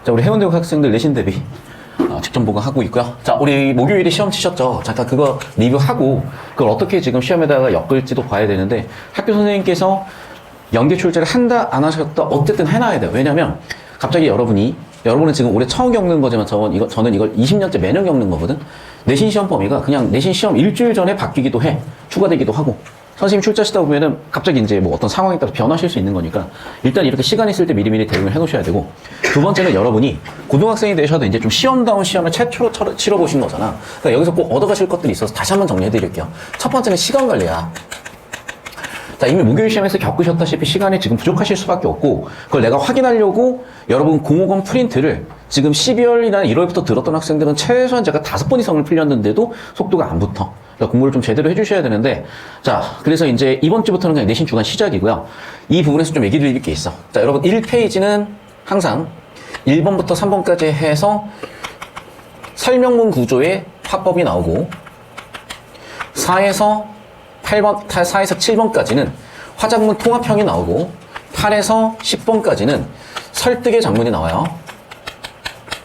자, 우리 해운대고 학생들 내신 대비 직전 보강하고 있고요. 자, 우리 목요일에 시험 치셨죠? 잠깐 그거 리뷰하고 그걸 어떻게 지금 시험에다가 엮을지도 봐야 되는데 학교 선생님께서 연계 출제를 한다 안 하셨다 어쨌든 해놔야 돼요. 왜냐면 갑자기 여러분은 지금 올해 처음 겪는 거지만 저는 이걸 20년째 매년 겪는 거거든. 내신 시험 범위가 그냥 내신 시험 일주일 전에 바뀌기도 해. 추가되기도 하고. 선생님 출제하시다 보면은 갑자기 이제 뭐 어떤 상황에 따라서 변하실 수 있는 거니까 일단 이렇게 시간 있을 때 미리미리 대응을 해 놓으셔야 되고, 두 번째는 여러분이 고등학생이 되셔도 이제 좀 시험다운 시험을 최초로 치러보신 거잖아. 그러니까 여기서 꼭 얻어가실 것들이 있어서 다시 한번 정리해 드릴게요. 첫 번째는 시간 관리야. 자, 이미 목요일 시험에서 겪으셨다시피 시간이 지금 부족하실 수밖에 없고, 그걸 내가 확인하려고 여러분 050 프린트를 지금 12월이나 1월부터 들었던 학생들은 최소한 제가 5번 이상을 풀렸는데도 속도가 안 붙어. 그러니까 공부를 좀 제대로 해주셔야 되는데, 자, 그래서 이제 이번 주부터는 그냥 내신 주간 시작이고요. 이 부분에서 좀 얘기 드릴 게 있어. 자, 여러분 1페이지는 항상 1번부터 3번까지 해서 설명문 구조의 화법이 나오고, 4에서 7번까지는 화작문 통합형이 나오고, 8에서 10번까지는 설득의 장문이 나와요.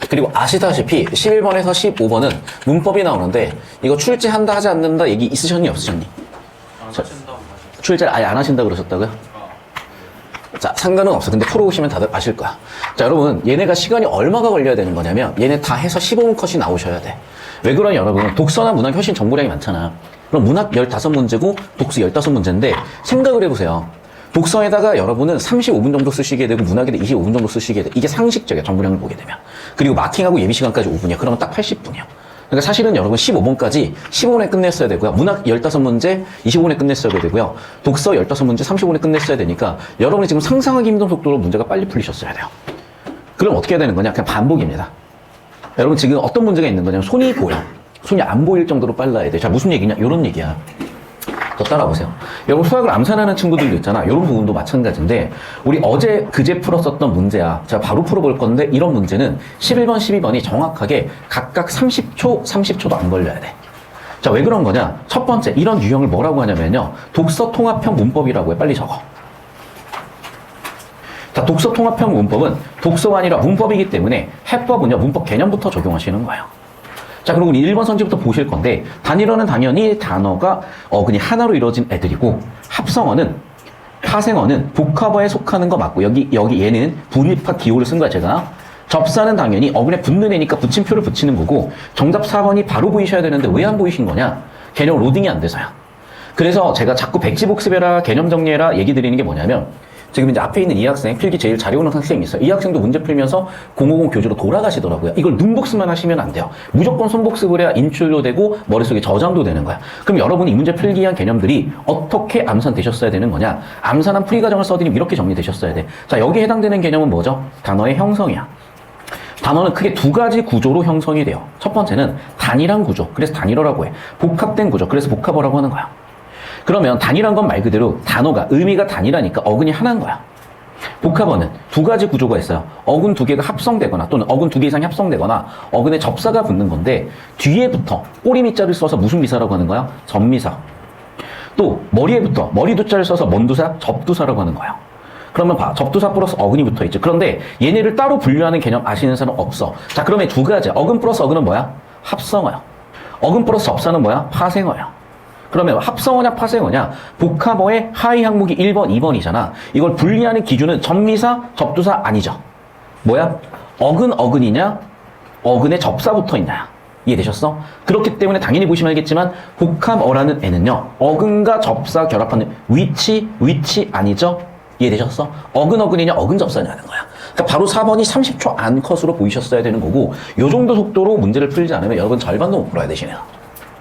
그리고 아시다시피 11번에서 15번은 문법이 나오는데, 이거 출제한다 하지 않는다 얘기 있으셨니 없으셨니? 안 하신다고 출제를 아예 안 하신다 그러셨다고요? 자, 상관은 없어. 근데 프로 오시면 다들 아실 거야. 자, 여러분, 얘네가 시간이 얼마가 걸려야 되는 거냐면, 얘네 다 해서 15분 컷이 나오셔야 돼. 왜 그러냐, 여러분? 독서나 문학 훨씬 정보량이 많잖아. 그럼 문학 15문제고 독서 15문제인데, 생각을 해보세요. 독서에다가 여러분은 35분 정도 쓰시게 되고, 문학에다 25분 정도 쓰시게 돼. 이게 상식적이야, 정보량을 보게 되면. 그리고 마킹하고 예비시간까지 5분이야. 그러면 딱 80분이야. 그러니까 사실은 여러분 15번까지 15분에 끝냈어야 되고요. 문학 15문제 25분에 끝냈어야 되고요. 독서 15문제 35분에 끝냈어야 되니까 여러분이 지금 상상하기 힘든 속도로 문제가 빨리 풀리셨어야 돼요. 그럼 어떻게 해야 되는 거냐? 그냥 반복입니다. 여러분 지금 어떤 문제가 있는 거냐면 손이 보여. 손이 안 보일 정도로 빨라야 돼. 자, 무슨 얘기냐? 이런 얘기야. 저 따라보세요. 여러분 수학을 암산하는 친구들도 있잖아. 이런 부분도 마찬가지인데, 우리 그제 풀었었던 문제야. 제가 바로 풀어볼 건데, 이런 문제는 11번, 12번이 정확하게 각각 30초도 안 걸려야 돼. 자, 왜 그런 거냐? 첫 번째, 이런 유형을 뭐라고 하냐면요, 독서 통합형 문법이라고 해. 빨리 적어. 자, 독서 통합형 문법은 독서가 아니라 문법이기 때문에 해법은요, 문법 개념부터 적용하시는 거예요. 자, 그리고 1번 선지부터 보실 건데, 단일어는 당연히 단어가 어근이 하나로 이루어진 애들이고, 합성어는, 파생어는 복합어에 속하는 거 맞고, 여기 얘는 분위파 기호를 쓴 거야, 제가. 접사는 당연히 어근에 붙는 애니까 붙임표를 붙이는 거고, 정답 4번이 바로 보이셔야 되는데 왜 안 보이신 거냐? 개념 로딩이 안 돼서야. 그래서 제가 자꾸 백지복습해라, 개념 정리해라 얘기 드리는 게 뭐냐면, 지금 이제 앞에 있는 이 학생, 필기 제일 잘 외우는 학생이 있어요. 이 학생도 문제 풀면서 050 교재로 돌아가시더라고요. 이걸 눈복습만 하시면 안 돼요. 무조건 손복습을 해야 인출도 되고 머릿속에 저장도 되는 거야. 그럼 여러분이 이 문제 풀기 위한 개념들이 어떻게 암산되셨어야 되는 거냐? 암산한 풀이 과정을 써드리면 이렇게 정리되셨어야 돼. 자, 여기에 해당되는 개념은 뭐죠? 단어의 형성이야. 단어는 크게 두 가지 구조로 형성이 돼요. 첫 번째는 단일한 구조, 그래서 단일어라고 해. 복합된 구조, 그래서 복합어라고 하는 거야. 그러면 단일한 건 말 그대로 단어가 의미가 단일하니까 어근이 하나인 거야. 복합어는 두 가지 구조가 있어요. 어근 두 개가 합성되거나 또는 어근 두 개 이상이 합성되거나 어근에 접사가 붙는 건데, 뒤에부터 꼬리미자를 써서 무슨 미사라고 하는 거야? 접미사. 또 머리에부터 머리두자를 써서 먼두사, 접두사라고 하는 거야. 그러면 봐, 접두사 플러스 어근이 붙어 있죠. 그런데 얘네를 따로 분류하는 개념 아시는 사람 없어. 자, 그러면 두 가지. 어근 플러스 어근은 뭐야? 합성어야. 어근 플러스 접사는 뭐야? 파생어야. 그러면 합성어냐 파생어냐? 복합어의 하위 항목이 1번, 2번이잖아. 이걸 분리하는 기준은 접미사, 접두사 아니죠. 뭐야? 어근이냐? 어근에 접사 붙어 있냐? 이해되셨어? 그렇기 때문에 당연히 보시면 알겠지만 복합어라는 애는요, 어근과 접사 결합하는 위치 아니죠? 이해되셨어? 어근이냐 어근 접사냐는 거야. 그러니까 바로 4번이 30초 안 컷으로 보이셨어야 되는 거고, 요 정도 속도로 문제를 풀지 않으면 여러분 절반도 못 풀어야 되시네요.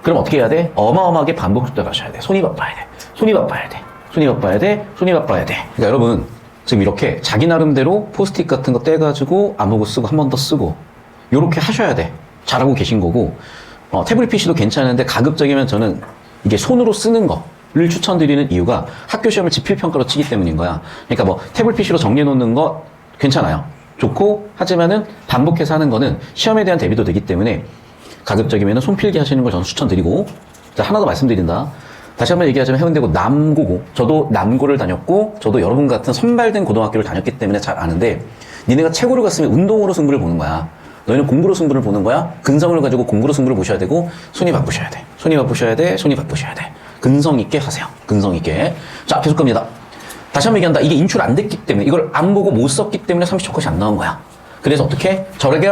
그럼 어떻게 해야 돼? 어마어마하게 반복 숙제를 하셔야 돼. 손이 바빠야 돼. 손이 바빠야 돼. 손이 바빠야 돼. 손이 바빠야 돼. 그러니까 여러분 지금 이렇게 자기 나름대로 포스트잇 같은 거 떼가지고 안보고 쓰고 한 번 더 쓰고 요렇게 하셔야 돼. 잘하고 계신 거고, 태블릿 PC도 괜찮은데 가급적이면 저는 이게 손으로 쓰는 거를 추천드리는 이유가 학교 시험을 지필평가로 치기 때문인 거야. 그러니까 뭐 태블릿 PC로 정리해 놓는 거 괜찮아요. 좋고, 하지만은 반복해서 하는 거는 시험에 대한 대비도 되기 때문에 가급적이면 손필기 하시는 걸 저는 추천드리고, 자, 하나 더 말씀드린다. 다시 한번 얘기하자면 해운대고 남고고, 저도 남고를 다녔고, 저도 여러분 같은 선발된 고등학교를 다녔기 때문에 잘 아는데, 니네가 최고를 갔으면 운동으로 승부를 보는 거야. 너희는 공부로 승부를 보는 거야. 근성을 가지고 공부로 승부를 보셔야 되고, 손이 바쁘셔야 돼. 손이 바쁘셔야 돼. 손이 바쁘셔야 돼. 근성 있게 하세요. 근성 있게. 자, 계속 갑니다. 다시 한번 얘기한다. 이게 인출 안 됐기 때문에, 이걸 안 보고 못 썼기 때문에 30초 컷이 안 나온 거야. 그래서 어떻게? 저에게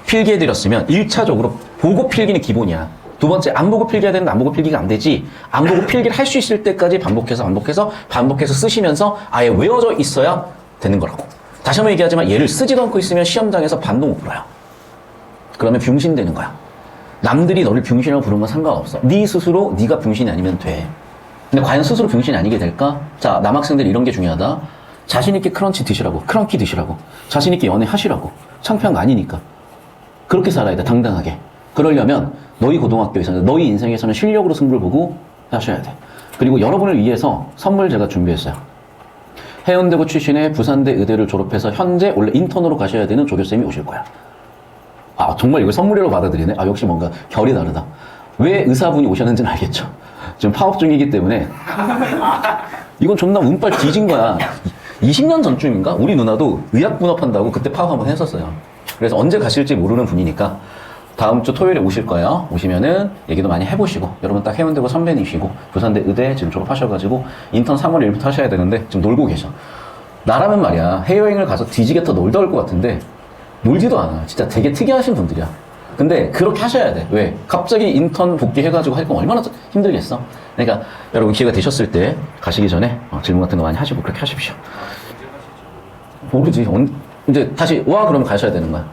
필기해드렸으면 1차적으로 보고 필기는 기본이야. 두 번째, 안 보고 필기해야 되는데 안 보고 필기가 안 되지. 안 보고 필기를 할 수 있을 때까지 반복해서 쓰시면서 아예 외워져 있어야 되는 거라고. 다시 한번 얘기하지만 얘를 쓰지도 않고 있으면 시험장에서 반도 못 불어요. 그러면 병신되는 거야. 남들이 너를 병신이라고 부르는 건 상관없어. 네 스스로 네가 병신이 아니면 돼. 근데 과연 스스로 병신이 아니게 될까? 자, 남학생들 이런 게 중요하다. 자신 있게 크런치 드시라고. 크런키 드시라고. 자신 있게 연애하시라고. 창피한 거 아니니까. 그렇게 살아야 돼. 당당하게. 그러려면 너희 고등학교에서는, 너희 인생에서는 실력으로 승부를 보고 하셔야 돼. 그리고 여러분을 위해서 선물 제가 준비했어요. 해운대고 출신의 부산대 의대를 졸업해서 현재 원래 인턴으로 가셔야 되는 조교쌤이 오실 거야. 아, 정말 이걸 선물이라고 받아들이네? 아, 역시 뭔가 결이 다르다. 왜 의사분이 오셨는지는 알겠죠? 지금 파업 중이기 때문에. 이건 존나 운빨 뒤진 거야. 20년 전쯤인가? 우리 누나도 의학 분업한다고 그때 파업 한번 했었어요. 그래서 언제 가실지 모르는 분이니까 다음 주 토요일에 오실 거예요. 오시면은 얘기도 많이 해보시고, 여러분 딱 해운대고 선배님이시고 부산대 의대 지금 졸업하셔가지고 인턴 3월 1일부터 하셔야 되는데 지금 놀고 계셔. 나라면 말이야, 해외여행을 가서 뒤지게 더 놀다 올 것 같은데 놀지도 않아. 진짜 되게 특이하신 분들이야. 근데 그렇게 하셔야 돼. 왜? 갑자기 인턴 복귀해가지고 할 건 얼마나 힘들겠어. 그러니까 여러분 기회가 되셨을 때 가시기 전에 질문 같은 거 많이 하시고 그렇게 하십시오. 모르지. 이제 다시 와 그러면 가셔야 되는 거야.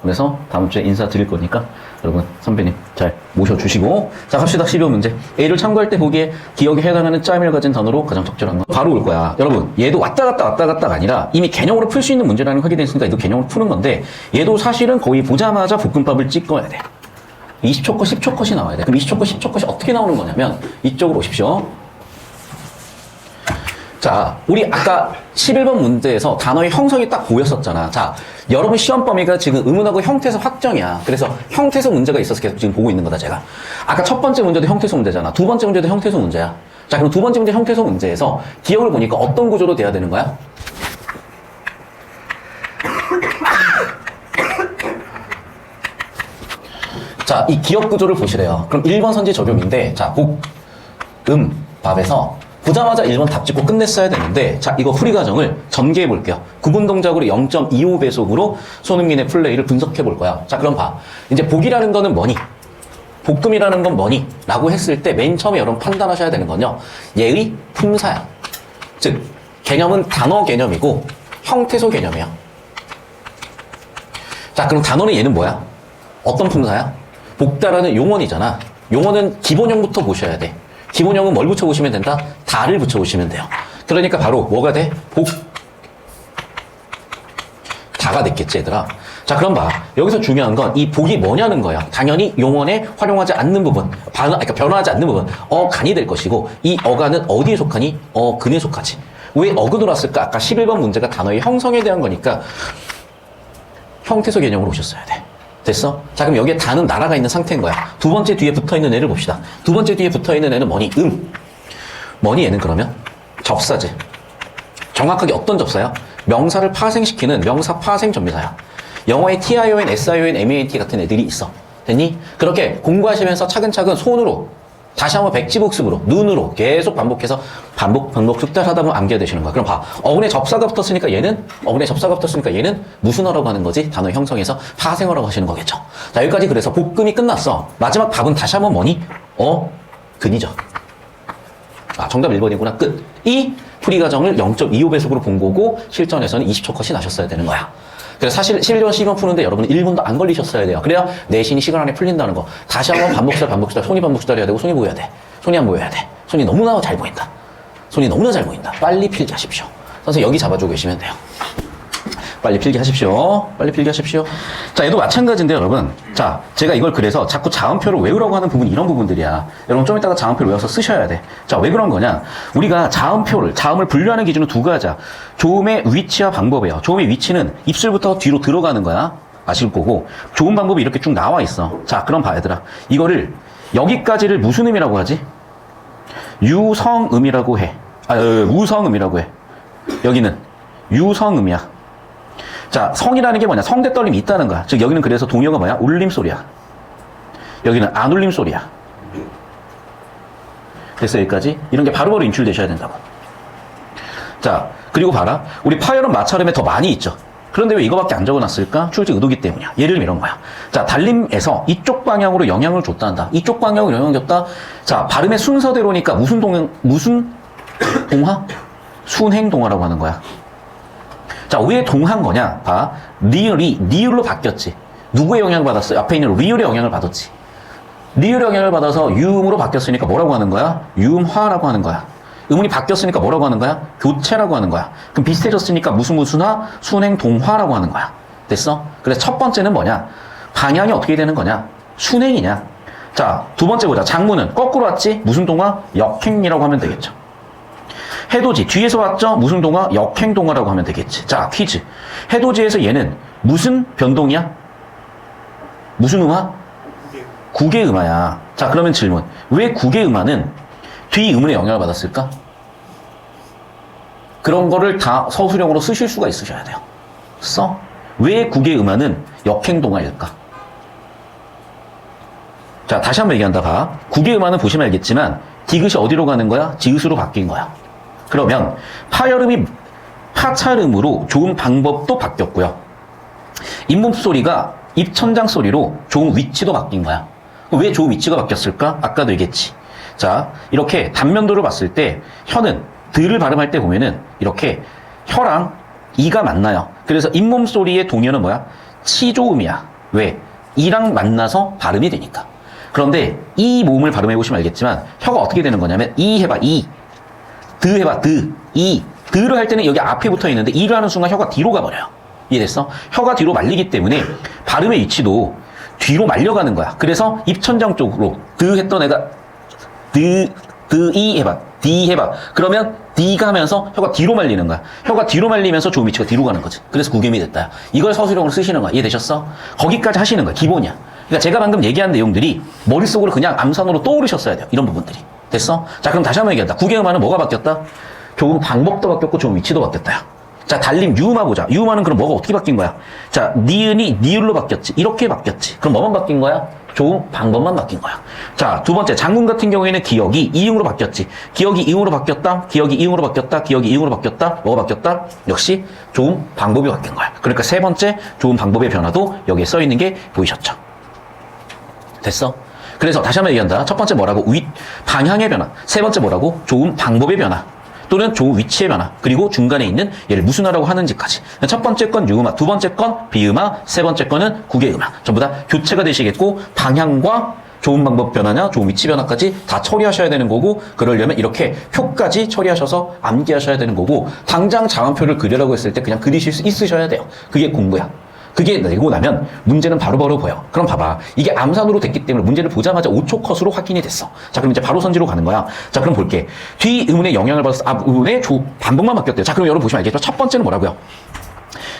그래서 다음 주에 인사 드릴 거니까 여러분 선배님 잘 모셔주시고. 자, 갑시다. 12번 문제. A를 참고할 때 보기에 기억에 해당하는 짜임을 가진 단어로 가장 적절한 건 바로 올 거야. 여러분 얘도 왔다 갔다가 아니라 이미 개념으로 풀 수 있는 문제라는 게 확인됐으니까 얘도 개념으로 푸는 건데, 얘도 사실은 거의 보자마자 볶음밥을 찍어야 돼. 20초 컷, 10초 컷이 나와야 돼. 그럼 20초 컷, 10초 컷이 어떻게 나오는 거냐면 이쪽으로 오십시오. 자, 우리 아까 11번 문제에서 단어의 형성이 딱 보였었잖아. 자, 여러분 시험 범위가 지금 의문하고 형태소 확정이야. 그래서 형태소 문제가 있어서 계속 지금 보고 있는 거다, 제가. 아까 첫 번째 문제도 형태소 문제잖아. 두 번째 문제도 형태소 문제야. 자, 그럼 두 번째 문제 형태소 문제에서 기억을 보니까 어떤 구조로 돼야 되는 거야? 자, 이 기억 구조를 보시래요. 그럼 1번 선지 적용인데, 자, 밥에서 보자마자 1번 답 짓고 끝냈어야 되는데, 자, 이거 풀이 과정을 전개해 볼게요. 구분 동작으로 0.25배속으로 손흥민의 플레이를 분석해 볼 거야. 자, 그럼 봐. 이제 복이라는 거는 뭐니? 볶음이라는 건 뭐니? 라고 했을 때 맨 처음에 여러분 판단하셔야 되는 건요, 얘의 품사야. 즉, 개념은 단어 개념이고 형태소 개념이야. 자, 그럼 단어는 얘는 뭐야? 어떤 품사야? 볶다라는 용언이잖아. 용언은 기본형부터 보셔야 돼. 기본형은 뭘 붙여보시면 된다? 다를 붙여보시면 돼요. 그러니까 바로 뭐가 돼? 다가 됐겠지, 얘들아. 자, 그럼 봐. 여기서 중요한 건 이 복이 뭐냐는 거야. 당연히 용언에 활용하지 않는 부분, 그러니까 변화하지 않는 부분, 어간이 될 것이고, 이 어간은 어디에 속하니? 어근에 속하지. 왜 어근으로 왔을까? 아까 11번 문제가 단어의 형성에 대한 거니까 형태소 개념으로 오셨어야 돼. 됐어? 자, 그럼 여기에 다는 나라가 있는 상태인 거야. 두 번째 뒤에 붙어있는 애를 봅시다. 두 번째 뒤에 붙어있는 애는 뭐니? 뭐니 얘는 그러면? 접사지. 정확하게 어떤 접사야? 명사를 파생시키는 명사 파생 접미사야. 영어에 TION, SION, MANT 같은 애들이 있어. 됐니? 그렇게 공부하시면서 차근차근 손으로 다시 한번 백지복습으로 눈으로 계속 반복해서 반복 숙달하다 보면 암기가 되시는 거야. 그럼 봐. 어근에 접사가 붙었으니까 얘는 무슨 어라고 하는 거지? 단어 형성에서 파생어라고 하시는 거겠죠. 자, 여기까지 그래서 볶음이 끝났어. 마지막 답은 다시 한번 뭐니? 근이죠. 아, 정답 1번이구나. 끝. 이 풀이 과정을 0.25배속으로 본 거고 실전에서는 20초 컷이 나셨어야 되는 거야. 그래서 사실 실전 시간 푸는데 여러분은 1분도 안 걸리셨어야 돼요. 그래야 내신이 시간 안에 풀린다는 거. 다시 한번 반복수달 손이 반복수달 해야 되고 손이 보여야 돼. 손이 안 보여야 돼. 손이 너무나 잘 보인다. 손이 너무나 잘 보인다. 빨리 필기하십시오. 선생님 여기 잡아주고 계시면 돼요. 빨리 필기하십시오. 빨리 필기하십시오. 자, 얘도 마찬가지인데요, 여러분. 자, 제가 이걸 그래서 자꾸 자음표를 외우라고 하는 부분이 이런 부분들이야. 여러분 좀 이따가 자음표를 외워서 쓰셔야 돼. 자, 왜 그런 거냐? 우리가 자음을 분류하는 기준은 두 가지야. 조음의 위치와 방법이에요. 조음의 위치는 입술부터 뒤로 들어가는 거야. 아실 거고. 조음 방법이 이렇게 쭉 나와 있어. 자, 그럼 봐, 얘들아. 이거를 여기까지를 무슨 음이라고 하지? 유성음이라고 해. 무성음이라고 해. 여기는 유성음이야. 자, 성이라는 게 뭐냐? 성대 떨림이 있다는 거야. 즉, 여기는 그래서 동요가 뭐야? 울림소리야. 여기는 안 울림소리야. 됐어, 여기까지? 이런 게 바로바로 인출되셔야 된다고. 자, 그리고 봐라. 우리 파열음 마찰음에 더 많이 있죠. 그런데 왜 이거밖에 안 적어놨을까? 출제 의도기 때문이야. 예를 들면 이런 거야. 자, 달림에서 이쪽 방향으로 영향을 줬다 한다. 이쪽 방향으로 영향을 줬다. 자, 발음의 순서대로니까 무슨 동화? 순행동화라고 하는 거야. 자, 왜 동한 거냐? 봐. 리을로 바뀌었지. 누구의 영향을 받았어요? 앞에 있는 리을의 영향을 받았지. 리을의 영향을 받아서 유음으로 바뀌었으니까 뭐라고 하는 거야? 유음화라고 하는 거야. 음운이 바뀌었으니까 뭐라고 하는 거야? 교체라고 하는 거야. 그럼 비슷해졌으니까 무슨화? 순행동화라고 하는 거야. 됐어? 그래서 첫 번째는 뭐냐? 방향이 어떻게 되는 거냐? 순행이냐? 자, 두 번째 보자. 장문은 거꾸로 왔지? 무슨 동화? 역행이라고 하면 되겠죠. 해돋이 뒤에서 왔죠? 무슨 동화? 역행동화라고 하면 되겠지. 자, 퀴즈. 해돋이에서 얘는 무슨 변동이야? 무슨 음화? 국외음화야. 자, 그러면 질문. 왜 국외음화는 뒤음운의 영향을 받았을까? 그런 거를 다 서술형으로 쓰실 수가 있으셔야 돼요. 써. 왜 국외음화는 역행동화일까? 자, 다시 한번 얘기한다. 봐. 국외음화는 보시면 알겠지만 디귿이 어디로 가는 거야? 지읒으로 바뀐 거야. 그러면 파열음이 파찰음으로 좋은 방법도 바뀌었고요. 잇몸 소리가 입천장 소리로 좋은 위치도 바뀐 거야. 왜 좋은 위치가 바뀌었을까? 아까도 얘기했지. 자, 이렇게 단면도를 봤을 때 혀는 들을 발음할 때 보면은 이렇게 혀랑 이가 만나요. 그래서 잇몸 소리의 동요는 뭐야? 치조음이야. 왜? 이랑 만나서 발음이 되니까. 그런데 이 모음을 발음해 보시면 알겠지만 혀가 어떻게 되는 거냐면 이 해봐 이, 드 해봐 드, 이, 드를 할 때는 여기 앞에 붙어 있는데 이를 하는 순간 혀가 뒤로 가버려요. 이해됐어? 혀가 뒤로 말리기 때문에 발음의 위치도 뒤로 말려가는 거야. 그래서 입천장 쪽으로 드 했던 애가 이 해봐. 디 해봐. 그러면 D가 하면서 혀가 뒤로 말리는 거야. 혀가 뒤로 말리면서 좋은 위치가 뒤로 가는 거지. 그래서 구겸이 됐다. 이걸 서술형으로 쓰시는 거야. 이해되셨어? 거기까지 하시는 거야. 기본이야. 그러니까 제가 방금 얘기한 내용들이 머릿속으로 그냥 암산으로 떠오르셨어야 돼요. 이런 부분들이. 됐어? 자, 그럼 다시 한번 얘기한다. 구겸음화는 뭐가 바뀌었다? 좋은 방법도 바뀌었고 좋은 위치도 바뀌었다. 자, 달림 유음화 보자. 유음화는 그럼 뭐가 어떻게 바뀐 거야? 자, 니은이 니을로 바뀌었지. 이렇게 바뀌었지. 그럼 뭐만 바뀐 거야? 좋은 방법만 바뀐 거야. 자, 두 번째 장군 같은 경우에는 기억이 이응으로 바뀌었지. 기억이 이응으로 바뀌었다. 기억이 이응으로 바뀌었다. 기억이 이응으로 바뀌었다. 뭐가 바뀌었다? 역시 좋은 방법이 바뀐 거야. 그러니까 세 번째 좋은 방법의 변화도 여기에 써 있는 게 보이셨죠? 됐어? 그래서 다시 한번 얘기한다. 첫 번째 뭐라고? 방향의 변화. 세 번째 뭐라고? 좋은 방법의 변화. 또는 좋은 위치의 변화. 그리고 중간에 있는 얘를 무슨 화라고 하는지까지. 첫 번째 건 유음화, 두 번째 건 비음화, 세 번째 거는 국외음화. 전부 다 교체가 되시겠고 방향과 좋은 방법 변화냐, 좋은 위치 변화까지 다 처리하셔야 되는 거고, 그러려면 이렇게 표까지 처리하셔서 암기하셔야 되는 거고, 당장 자음표를 그리라고 했을 때 그냥 그리실 수 있으셔야 돼요. 그게 공부야. 그게 내고 나면 문제는 바로바로 보여. 그럼 봐봐. 이게 암산으로 됐기 때문에 문제를 보자마자 5초 컷으로 확인이 됐어. 자, 그럼 이제 바로 선지로 가는 거야. 자, 그럼 볼게. 뒤 음운의 영향을 받아서 음운의 반복만 바뀌었대요. 자, 그럼 여러분 보시면 알겠죠? 첫 번째는 뭐라고요?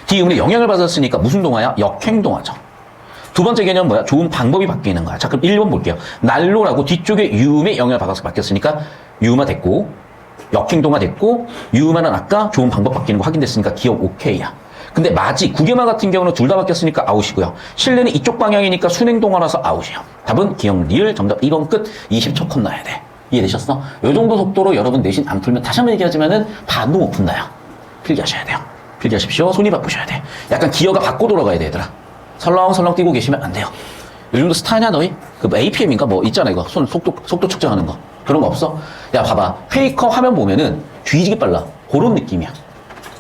뒤 음운의 영향을 받았으니까 무슨 동화야? 역행동화죠. 두 번째 개념은 뭐야? 좋은 방법이 바뀌는 거야. 자, 그럼 1번 볼게요. 난로라고 뒤쪽에 유음의 영향을 받아서 바뀌었으니까 유음화 됐고, 역행동화 됐고, 유음화는 아까 좋은 방법 바뀌는 거 확인됐으니까 기억 오케이야. 근데 마지, 국외음화 같은 경우는 둘 다 바뀌었으니까 아웃이고요. 실내는 이쪽 방향이니까 순행동화라서 아웃이에요. 답은 기억 리을 정답 2번 끝 20초 컷 나야 돼. 이해되셨어? 요 정도 속도로 여러분 내신 안 풀면 다시 한번 얘기하지만은 반도 못 푼다요. 필기하셔야 돼요. 필기하십시오. 손이 바쁘셔야 돼. 약간 기어가 바꿔 돌아가야 돼, 얘들아. 설렁설렁 뛰고 계시면 안 돼요. 요즘도 스타냐 너희? 그 APM인가 뭐 있잖아 이거 속도 측정하는 거. 그런 거 없어? 야 봐봐. 페이커 화면 보면은 뒤지게 빨라. 그런 느낌이야.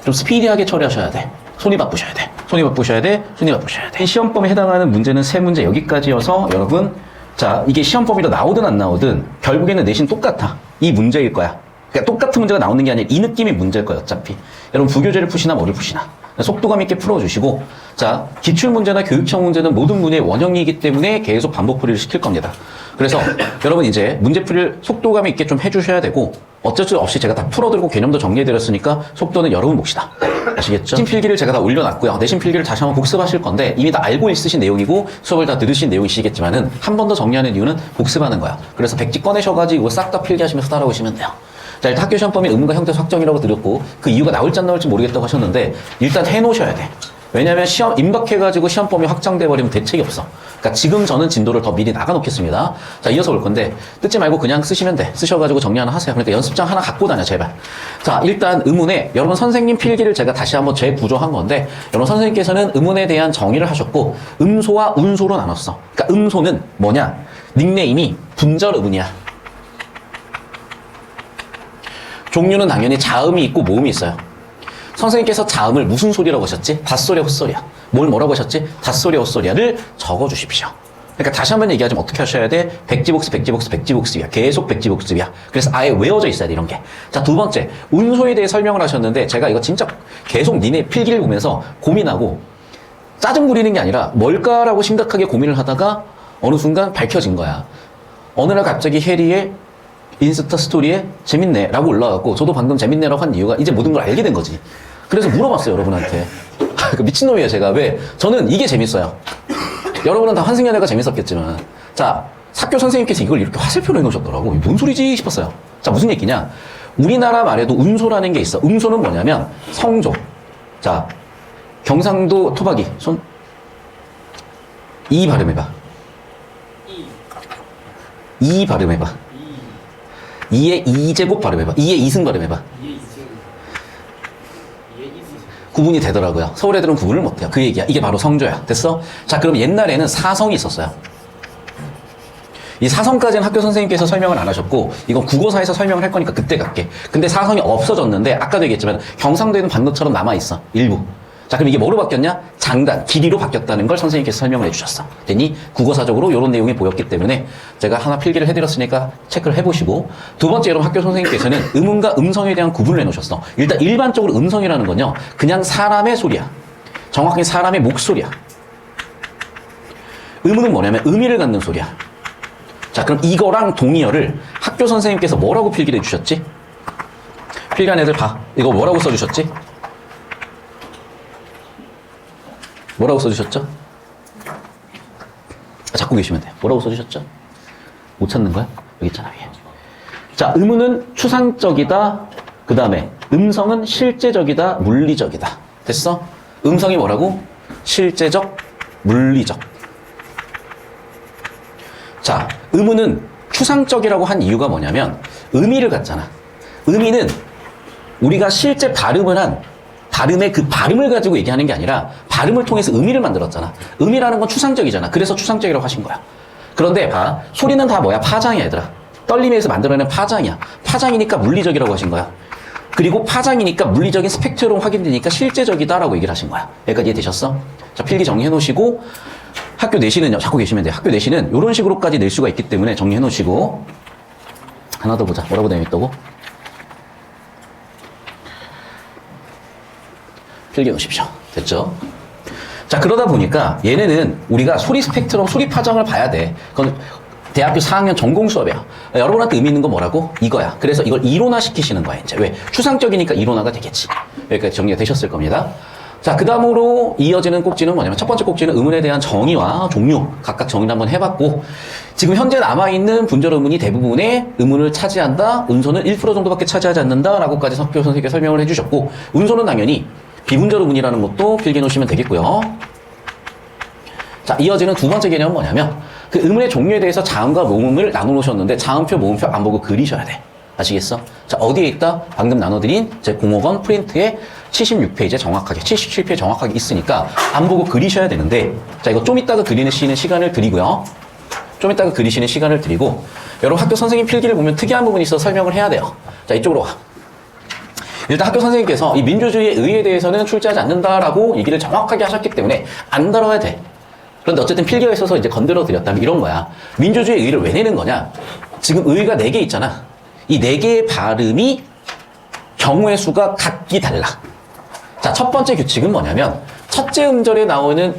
좀 스피디하게 처리하셔야 돼. 손이 바쁘셔야 돼. 손이 바쁘셔야 돼. 손이 바쁘셔야 돼. 시험범위에 해당하는 문제는 세 문제 여기까지여서 여러분, 자, 이게 시험범위로 나오든 안 나오든 결국에는 내신 똑같아. 이 문제일 거야. 그러니까 똑같은 문제가 나오는 게 아니라 이 느낌이 문제일 거야, 어차피. 여러분, 부교재를 푸시나 뭐를 푸시나. 속도감 있게 풀어주시고, 자, 기출문제나 교육청 문제는 모든 문제의 원형이기 때문에 계속 반복풀이를 시킬 겁니다. 그래서 여러분 이제 문제풀이를 속도감 있게 좀 해주셔야 되고, 어쩔 수 없이 제가 다 풀어드리고 개념도 정리해드렸으니까 속도는 여러분 몫이다. 아시겠죠? 내신 필기를 제가 다 올려놨고요. 내신 필기를 다시 한번 복습하실 건데 이미 다 알고 있으신 내용이고 수업을 다 들으신 내용이시겠지만은 한 번 더 정리하는 이유는 복습하는 거야. 그래서 백지 꺼내셔가지고 싹 다 필기하시면서 따라오시면 돼요. 자, 일단 학교 시험 범위 의문과 형태수 확정이라고 드렸고 그 이유가 나올지 안 나올지 모르겠다고 하셨는데 일단 해놓으셔야 돼. 왜냐면 시험 임박해가지고 시험 범위 확정돼 버리면 대책이 없어. 그러니까 지금 저는 진도를 더 미리 나가놓겠습니다. 자, 이어서 올 건데 뜯지 말고 그냥 쓰시면 돼. 쓰셔가지고 정리 하나 하세요. 그러니까 연습장 하나 갖고 다녀 제발. 자, 일단 의문에 여러분 선생님 필기를 제가 다시 한번 재구조한 건데 여러분 선생님께서는 의문에 대한 정의를 하셨고 음소와 운소로 나눴어. 그러니까 음소는 뭐냐? 닉네임이 분절 의문이야. 종류는 당연히 자음이 있고 모음이 있어요. 선생님께서 자음을 무슨 소리라고 하셨지? 닷소리야 헛소리야. 뭘 뭐라고 하셨지? 닷소리야 헛소리야를 적어주십시오. 그러니까 다시 한번 얘기하자면 어떻게 하셔야 돼? 백지복습 백지복습 백지복습이야. 계속 백지복습이야. 그래서 아예 외워져 있어야 돼 이런 게. 자, 두 번째 운소에 대해 설명을 하셨는데 제가 이거 진짜 계속 니네 필기를 보면서 고민하고 짜증 부리는 게 아니라 뭘까라고 심각하게 고민을 하다가 어느 순간 밝혀진 거야. 어느 날 갑자기 해리의 인스타 스토리에 재밌네 라고 올라왔고 저도 방금 재밌네라고 한 이유가 이제 모든 걸 알게 된 거지. 그래서 물어봤어요 여러분한테. 미친놈이에요 제가. 왜? 저는 이게 재밌어요. 여러분은 다 환승연애가 재밌었겠지만 자, 학교 선생님께서 이걸 이렇게 화살표로 해놓으셨더라고. 뭔 소리지 싶었어요. 자, 무슨 얘기냐, 우리나라 말에도 운소라는 게 있어. 음소는 뭐냐면 성조. 자, 경상도 토박이 손 이 발음해봐. 이 발음해봐. 2의 2제곱 발음해봐. 2의 2승 발음해봐. 구분이 되더라고요. 서울 애들은 구분을 못해요. 그 얘기야. 이게 바로 성조야. 됐어? 자, 그럼 옛날에는 사성이 있었어요. 이 사성까지는 학교 선생님께서 설명을 안 하셨고 이건 국어사에서 설명을 할 거니까 그때 갈게. 근데 사성이 없어졌는데 아까도 얘기했지만 경상도에는 반도처럼 남아있어. 일부. 자, 그럼 이게 뭐로 바뀌었냐? 장단, 길이로 바뀌었다는 걸 선생님께서 설명을 해주셨어. 됐니? 국어사적으로 이런 내용이 보였기 때문에 제가 하나 필기를 해드렸으니까 체크를 해보시고, 두 번째 여러분 학교 선생님께서는 음음과 음성에 대한 구분을 해놓으셨어. 일단 일반적으로 음성이라는 건요, 그냥 사람의 소리야. 정확히 사람의 목소리야. 음은 뭐냐면 의미를 갖는 소리야. 자, 그럼 이거랑 동의어를 학교 선생님께서 뭐라고 필기를 해주셨지? 필기한 애들 봐. 이거 뭐라고 써주셨지? 뭐라고 써주셨죠? 잡고 계시면 돼요. 뭐라고 써주셨죠? 못 찾는 거야? 여기 있잖아, 위에. 자, 의문은 추상적이다. 그 다음에 음성은 실제적이다, 물리적이다. 됐어? 음성이 뭐라고? 실제적, 물리적. 자, 의문은 추상적이라고 한 이유가 뭐냐면 의미를 갖잖아. 의미는 우리가 실제 발음을 한 발음의 그 발음을 가지고 얘기하는 게 아니라 발음을 통해서 의미를 만들었잖아. 의미라는 건 추상적이잖아. 그래서 추상적이라고 하신 거야. 그런데 봐, 소리는 다 뭐야? 파장이야, 얘들아. 떨림에서 만들어내는 파장이야. 파장이니까 물리적이라고 하신 거야. 그리고 파장이니까 물리적인 스펙트럼 확인되니까 실제적이다라고 얘기를 하신 거야. 여기까지 이해되셨어? 자, 필기 정리해 놓으시고 학교 내신은요, 잡고 계시면 돼요. 학교 내신은 이런 식으로까지 낼 수가 있기 때문에 정리해 놓으시고 하나 더 보자. 뭐라고 되어 있다고? 필기 놓으십시오. 됐죠? 자, 그러다 보니까 얘네는 우리가 소리 스펙트럼, 소리 파장을 봐야 돼. 그건 대학교 4학년 전공 수업이야. 여러분한테 의미 있는 건 뭐라고? 이거야. 그래서 이걸 이론화 시키시는 거야, 이제. 왜? 추상적이니까 이론화가 되겠지. 여기까지 정리가 되셨을 겁니다. 자, 그 다음으로 이어지는 꼭지는 뭐냐면 첫 번째 꼭지는 의문에 대한 정의와 종류 각각 정의를 한번 해봤고, 지금 현재 남아있는 분절 의문이 대부분의 의문을 차지한다. 운소는 1% 정도밖에 차지하지 않는다 라고까지 학교 선생님께 설명을 해주셨고, 운소는 당연히 비분절 의문이라는 것도 필기해 놓으시면 되겠고요. 자, 이어지는 두 번째 개념은 뭐냐면 그 의문의 종류에 대해서 자음과 모음을 나눠 놓으셨는데 자음표, 모음표 안 보고 그리셔야 돼. 아시겠어? 자, 어디에 있다? 방금 나눠드린 제 공업원 프린트에 76페이지에 정확하게, 77페이지에 정확하게 있으니까 안 보고 그리셔야 되는데, 자, 이거 좀 이따가 그리시는 시간을 드리고요. 좀 이따가 그리시는 시간을 드리고, 여러분 학교 선생님 필기를 보면 특이한 부분이 있어서 설명을 해야 돼요. 자, 이쪽으로 와. 일단 학교 선생님께서 이 민주주의의 의에 대해서는 출제하지 않는다라고 얘기를 정확하게 하셨기 때문에 안 다뤄야 돼. 그런데 어쨌든 필기가 있어서 이제 건드려 드렸다면 이런 거야. 민주주의의 의를 왜 내는 거냐? 지금 의가 4개 있잖아. 이 4개의 발음이 경우의 수가 각기 달라. 자, 첫 번째 규칙은 뭐냐면 첫째 음절에 나오는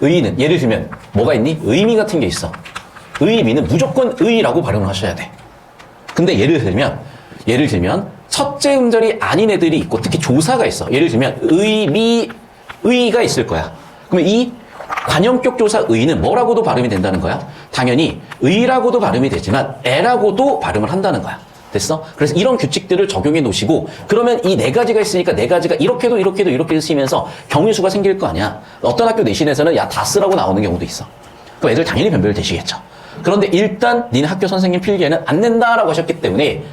의는, 예를 들면 뭐가 있니? 의미 같은 게 있어. 의미는 무조건 의라고 발음을 하셔야 돼. 근데 예를 들면 예를 들면 첫째 음절이 아닌 애들이 있고 특히 조사가 있어. 예를 들면 의, 미, 의가 있을 거야. 그러면 이 관형격 조사 의는 뭐라고도 발음이 된다는 거야? 당연히 의라고도 발음이 되지만 애라고도 발음을 한다는 거야. 됐어? 그래서 이런 규칙들을 적용해 놓으시고 그러면 이 네 가지가 있으니까 네 가지가 이렇게도 이렇게도 이렇게 쓰면서 경우수가 생길 거 아니야. 어떤 학교 내신에서는 야 다 쓰라고 나오는 경우도 있어. 그럼 애들 당연히 변별을 되시겠죠. 그런데 일단 니네 학교 선생님 필기에는 안 낸다라고 하셨기 때문에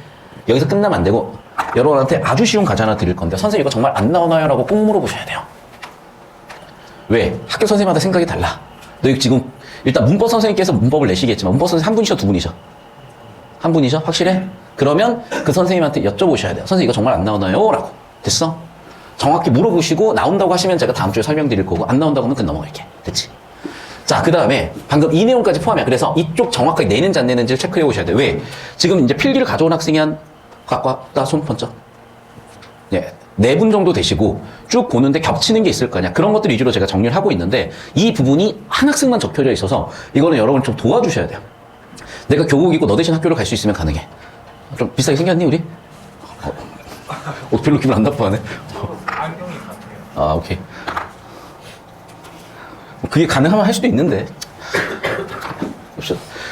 여기서 끝나면 안 되고 여러분한테 아주 쉬운 과제 하나 드릴 건데 선생님 이거 정말 안 나오나요? 라고 꼭 물어보셔야 돼요. 왜? 학교 선생님마다 생각이 달라. 너 지금 일단 문법 선생님께서 문법을 내시겠지만 문법 선생님 한 분이셔 두 분이셔? 한 분이셔? 확실해? 그러면 그 선생님한테 여쭤보셔야 돼요. 선생님 이거 정말 안 나오나요? 라고. 됐어? 정확히 물어보시고 나온다고 하시면 제가 다음 주에 설명드릴 거고 안 나온다고 하면 그냥 넘어갈게. 됐지? 자, 그 다음에 방금 이 내용까지 포함해. 그래서 이쪽 정확하게 내는지 안 내는지를 체크해 오셔야 돼요. 왜? 지금 이제 필기를 가져온 학생이 한 나 손 번쩍. 네, 4분 정도 되시고 쭉 보는데 겹치는 게 있을 거 아니야. 그런 것들 위주로 제가 정리를 하고 있는데 이 부분이 한 학생만 적혀져 있어서 이거는 여러분 좀 도와주셔야 돼요. 내가 교복이고 너 대신 학교를 갈 수 있으면 가능해. 좀 비싸게 생겼니 우리? 별로 기분 안 나빠하네. 안경이 같아요. 아, 오케이. 그게 가능하면 할 수도 있는데.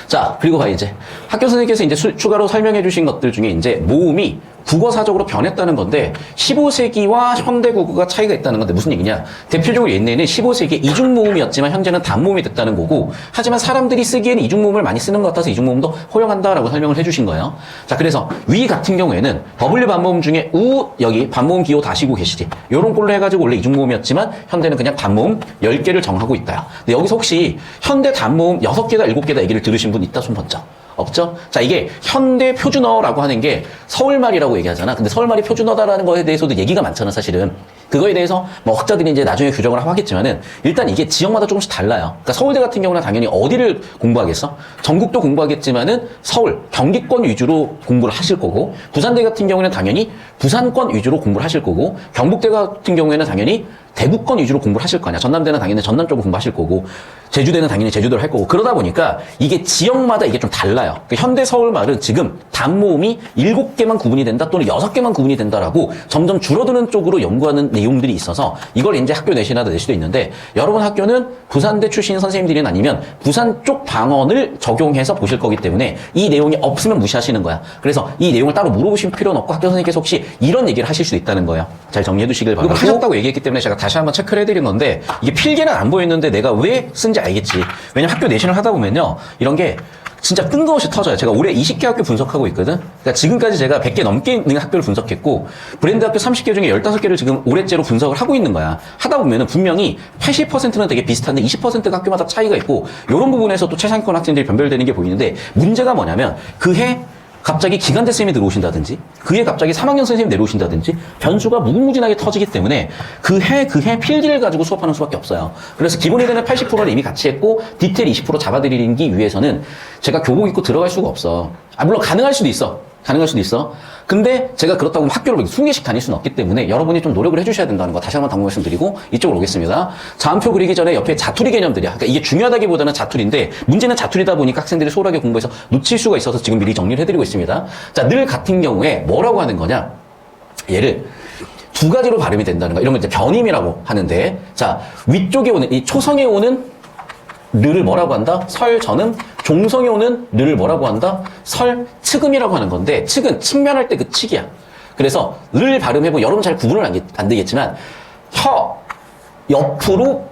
자, 그리고 봐, 이제. 학교 선생님께서 이제 추가로 설명해 주신 것들 중에 이제 모음이 국어사적으로 변했다는 건데 15세기와 현대 국어가 차이가 있다는 건데 무슨 얘기냐? 대표적으로 옛날에는 15세기에 이중모음이었지만 현재는 단모음이 됐다는 거고 하지만 사람들이 쓰기에는 이중모음을 많이 쓰는 것 같아서 이중모음도 허용한다라고 설명을 해주신 거예요. 자, 그래서 위 같은 경우에는 W 반모음 중에 우 여기 반모음 기호 다시고 계시지. 요런 꼴로 해가지고 원래 이중모음이었지만 현대는 그냥 단모음 10개를 정하고 있다요. 근데 여기서 혹시 현대 단모음 6개다 7개다 얘기를 들으신 분 있다 손 번쩍. 없죠? 자, 이게 현대 표준어라고 하는 게 서울말이라고 얘기하잖아. 근데 서울말이 표준어다라는 거에 대해서도 얘기가 많잖아, 사실은. 그거에 대해서 뭐 학자들이 이제 나중에 규정을 하고 하겠지만은 일단 이게 지역마다 조금씩 달라요. 그러니까 서울대 같은 경우는 당연히 어디를 공부하겠어? 전국도 공부하겠지만은 서울, 경기권 위주로 공부를 하실 거고 부산대 같은 경우는 당연히 부산권 위주로 공부를 하실 거고 경북대 같은 경우에는 당연히 대구권 위주로 공부를 하실 거 아니야. 전남대는 당연히 전남 쪽으로 공부하실 거고 제주대는 당연히 제주도를 할 거고 그러다 보니까 이게 지역마다 이게 좀 달라요. 그러니까 현대 서울말은 지금 단모음이 7개만 구분이 된다 또는 6개만 구분이 된다라고 점점 줄어드는 쪽으로 연구하는 내용들이 있어서 이걸 이제 학교 내신하다 낼 수도 있는데 여러분 학교는 부산대 출신 선생님들이 아니면 부산 쪽 방언을 적용해서 보실 거기 때문에 이 내용이 없으면 무시하시는 거야. 그래서 이 내용을 따로 물어보실 필요는 없고 학교 선생님께서 혹시 이런 얘기를 하실 수 있다는 거예요. 잘 정리해 두시길 바라고. 하셨다고 얘기했기 때문에 제가 다시 한번 체크를 해드린 건데 이게 필기는 안 보였는데 내가 왜 쓴지 알겠지. 왜냐면 학교 내신을 하다 보면요. 이런 게 진짜 뜬금없이 터져요. 제가 올해 20개 학교 분석하고 있거든. 그러니까 지금까지 제가 100개 넘게 있는 학교를 분석했고 브랜드 학교 30개 중에 15개를 지금 올해째로 분석을 하고 있는 거야. 하다 보면은 분명히 80%는 되게 비슷한데 20%가 학교마다 차이가 있고 이런 부분에서 또 최상위권 학생들이 변별되는 게 보이는데 문제가 뭐냐면 그해 갑자기 기간대 쌤이 들어오신다든지 그해 갑자기 3학년 선생님이 내려오신다든지 변수가 무궁무진하게 터지기 때문에 그 해 필기를 가지고 수업하는 수밖에 없어요. 그래서 기본이 되는 80%를 이미 같이 했고 디테일 20% 잡아드리기 위해서는 제가 교복 입고 들어갈 수가 없어. 물론 가능할 수도 있어. 근데 제가 그렇다고 학교를 20개씩 다닐 수는 없기 때문에 여러분이 좀 노력을 해주셔야 된다는 거 다시 한번 당부 말씀드리고 이쪽으로 오겠습니다. 자음표 그리기 전에 옆에 자투리 개념들이야. 그러니까 이게 중요하다기보다는 자투리인데 문제는 자투리다 보니까 학생들이 소홀하게 공부해서 놓칠 수가 있어서 지금 미리 정리를 해드리고 있습니다. 자, 늘 같은 경우에 뭐라고 하는 거냐? 얘를 두 가지로 발음이 된다는 거. 이런 걸 이제 변임이라고 하는데 자, 위쪽에 오는 이 초성에 오는 르를 뭐라고 한다? 설전음. 종성에 오는 르를 뭐라고 한다? 설측음이라고 하는 건데 측은 측면할 때 그 측이야. 그래서 를 발음해보면 여러분 잘 구분을 안 되겠지만 혀 옆으로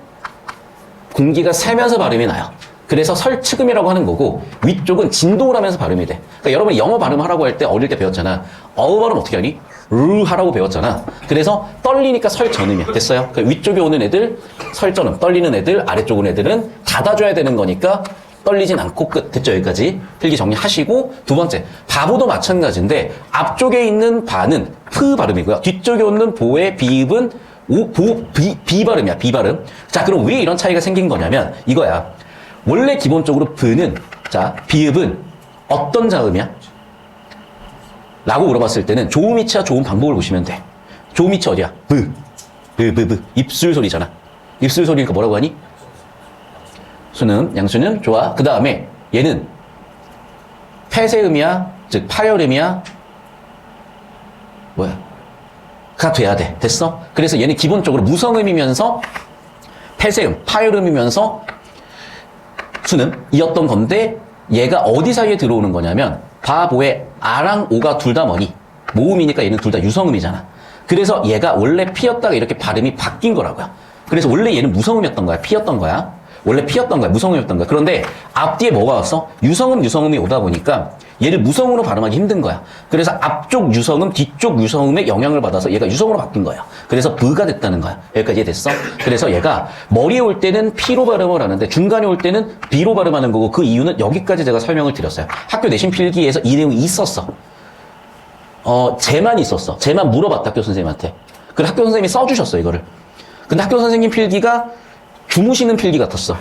공기가 새면서 발음이 나요. 그래서 설측음이라고 하는 거고 위쪽은 진동을 하면서 발음이 돼. 그러니까 여러분이 영어 발음하라고 할 때 어릴 때 배웠잖아. 어우 발음 어떻게 하니? 르 하라고 배웠잖아. 그래서 떨리니까 설전음이야. 됐어요? 그러니까 위쪽에 오는 애들 설전음, 떨리는 애들, 아래쪽 오는 애들은 닫아줘야 되는 거니까 떨리진 않고 끝. 됐죠? 여기까지. 필기 정리하시고 두 번째, 바보도 마찬가지인데 앞쪽에 있는 바는 프 발음이고요. 뒤쪽에 오는 보의 비읍은 비 발음이야. 비 발음. 자, 그럼 왜 이런 차이가 생긴 거냐면 이거야. 원래 기본적으로 브는 자, 비읍은 어떤 자음이야? 라고 물어봤을 때는 조음이치와 조음 방법을 보시면 돼. 조음이치 어디야? 브. 입술 소리잖아. 입술 소리니까 뭐라고 하니? 순음, 양순음, 좋아. 그 다음에 얘는 폐쇄음이야, 즉 파열음이야, 뭐야? 가 돼야 돼. 됐어? 그래서 얘는 기본적으로 무성음이면서 폐쇄음, 파열음이면서 순음이었던 건데 얘가 어디 사이에 들어오는 거냐면 바보의 아랑 오가 둘 다 뭐니? 모음이니까 얘는 둘 다 유성음이잖아. 그래서 얘가 원래 피였다가 이렇게 발음이 바뀐 거라고요. 그래서 원래 얘는 무성음이었던 거야. 피였던 거야. 원래 피였던 거야. 무성음이었던 거야. 그런데 앞뒤에 뭐가 왔어? 유성음이 오다 보니까 얘를 무성으로 발음하기 힘든 거야. 그래서 앞쪽 유성음, 뒤쪽 유성음에 영향을 받아서 얘가 유성으로 바뀐 거야. 그래서 브가 됐다는 거야. 여기까지 이해됐어? 그래서 얘가 머리에 올 때는 피로 발음을 하는데 중간에 올 때는 비로 발음하는 거고 그 이유는 여기까지 제가 설명을 드렸어요. 학교 내신 필기에서 이 내용이 있었어. 쟤만 있었어. 쟤만 물어봤다, 학교 선생님한테. 그래서 학교 선생님이 써주셨어, 이거를. 근데 학교 선생님 필기가 주무시는 필기 같았어.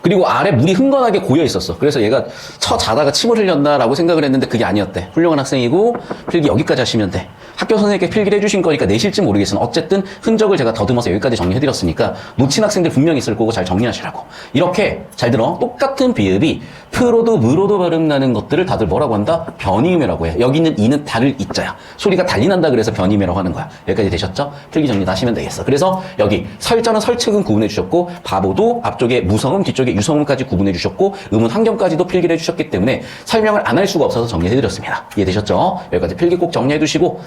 그리고 아래 물이 흥건하게 고여 있었어. 그래서 얘가 자다가 침을 흘렸나라고 생각을 했는데 그게 아니었대. 훌륭한 학생이고 필기 여기까지 하시면 돼. 학교 선생님께 필기를 해주신 거니까 내실지 모르겠으나 어쨌든 흔적을 제가 더듬어서 여기까지 정리해드렸으니까 놓친 학생들 분명히 있을 거고 잘 정리하시라고. 이렇게 잘 들어. 똑같은 비읍이 프로도 무로도 발음 나는 것들을 다들 뭐라고 한다? 변이음이라고 해. 여기 있는 이는 다를 이자야. 소리가 달리 난다 그래서 변이음이라고 하는 거야. 여기까지 되셨죠? 필기 정리 다 하시면 되겠어. 그래서 여기 설자는 설측은 구분해 주셨고 바보도 앞쪽에 무성음 뒤쪽에 유성음까지 구분해 주셨고 음은 환경까지도 필기를 해주셨기 때문에 설명을 안 할 수가 없어서 정리해드렸습니다. 이해되셨죠? 여기까지 필기 꼭 정리해 두시고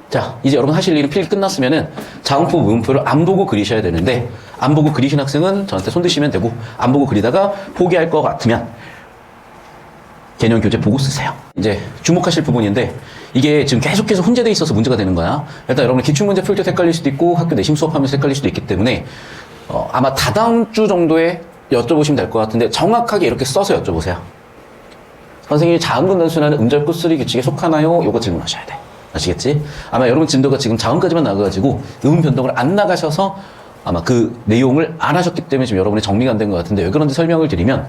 자, 이제 여러분 하실 일은 필기 끝났으면은 자음표, 무음표를 안 보고 그리셔야 되는데 안 보고 그리신 학생은 저한테 손 드시면 되고 안 보고 그리다가 포기할 것 같으면 개념 교재 보고 쓰세요. 이제 주목하실 부분인데 이게 지금 계속해서 혼재돼 있어서 문제가 되는 거야. 일단 여러분 기출문제 풀 때 헷갈릴 수도 있고 학교 내심 수업하면서 헷갈릴 수도 있기 때문에 아마 다다음 주 정도에 여쭤보시면 될 것 같은데 정확하게 이렇게 써서 여쭤보세요. 선생님이 자음근 단순하는 음절 끝소리 규칙에 속하나요? 요거 질문하셔야 돼. 아시겠지? 아마 여러분 진도가 지금 자음까지만 나가가지고 음 변동을 안 나가셔서 아마 그 내용을 안 하셨기 때문에 지금 여러분이 정리가 안 된 것 같은데 왜 그런지 설명을 드리면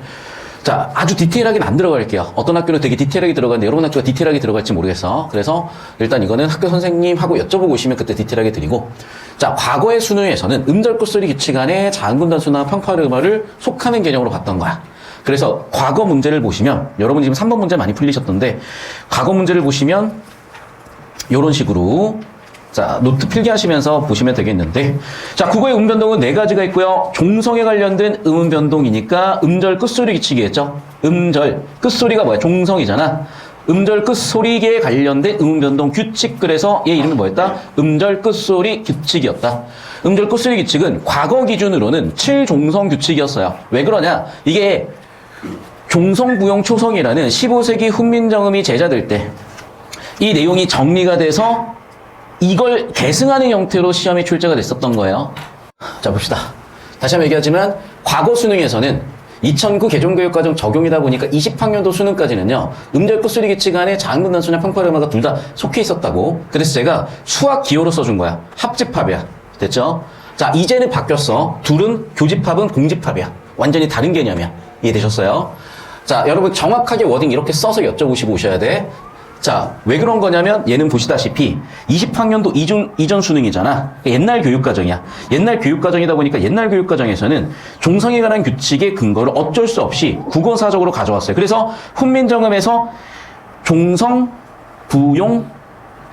자, 아주 디테일하게는 안 들어갈게요. 어떤 학교는 되게 디테일하게 들어가는데 여러분 학교가 디테일하게 들어갈지 모르겠어. 그래서 일단 이거는 학교 선생님하고 여쭤보고 오시면 그때 디테일하게 드리고 자, 과거의 수능에서는 음절 끝소리 규칙 안에 자음근 단수나 평파르마를 속하는 개념으로 봤던 거야. 그래서 과거 문제를 보시면 여러분 지금 3번 문제 많이 풀리셨던데 과거 문제를 보시면 이런 식으로 자 노트 필기하시면서 보시면 되겠는데 자 국어의 음변동은 4가지가 있고요. 종성에 관련된 음변동이니까 음절 끝소리 규칙이겠죠. 음절 끝소리가 뭐야? 종성이잖아. 음절 끝소리에 관련된 음변동 규칙 그래서 얘 이름이 뭐였다? 음절 끝소리 규칙이었다. 음절 끝소리 규칙은 과거 기준으로는 7종성 규칙이었어요. 왜 그러냐? 이게 종성부용 초성이라는 15세기 훈민정음이 제자될 때 이 내용이 정리가 돼서 이걸 계승하는 형태로 시험에 출제가 됐었던 거예요. 자, 봅시다. 다시 한번 얘기하지만 과거 수능에서는 2009 개정교육과정 적용이다 보니까 20학년도 수능까지는요. 음절 끝소리 규칙 안에 자음근 단수나 평파르마가 둘 다 속해 있었다고. 그래서 제가 수학 기호로 써준 거야. 합집합이야. 됐죠? 자, 이제는 바뀌었어. 둘은 교집합은 공집합이야. 완전히 다른 개념이야. 이해되셨어요? 자, 여러분 정확하게 워딩 이렇게 써서 여쭤보시고 오셔야 돼. 자, 왜 그런 거냐면 얘는 보시다시피 20학년도 이전 수능이잖아. 옛날 교육과정이야. 옛날 교육과정이다 보니까 옛날 교육과정에서는 종성에 관한 규칙의 근거를 어쩔 수 없이 국어사적으로 가져왔어요. 그래서 훈민정음에서 종성, 부용,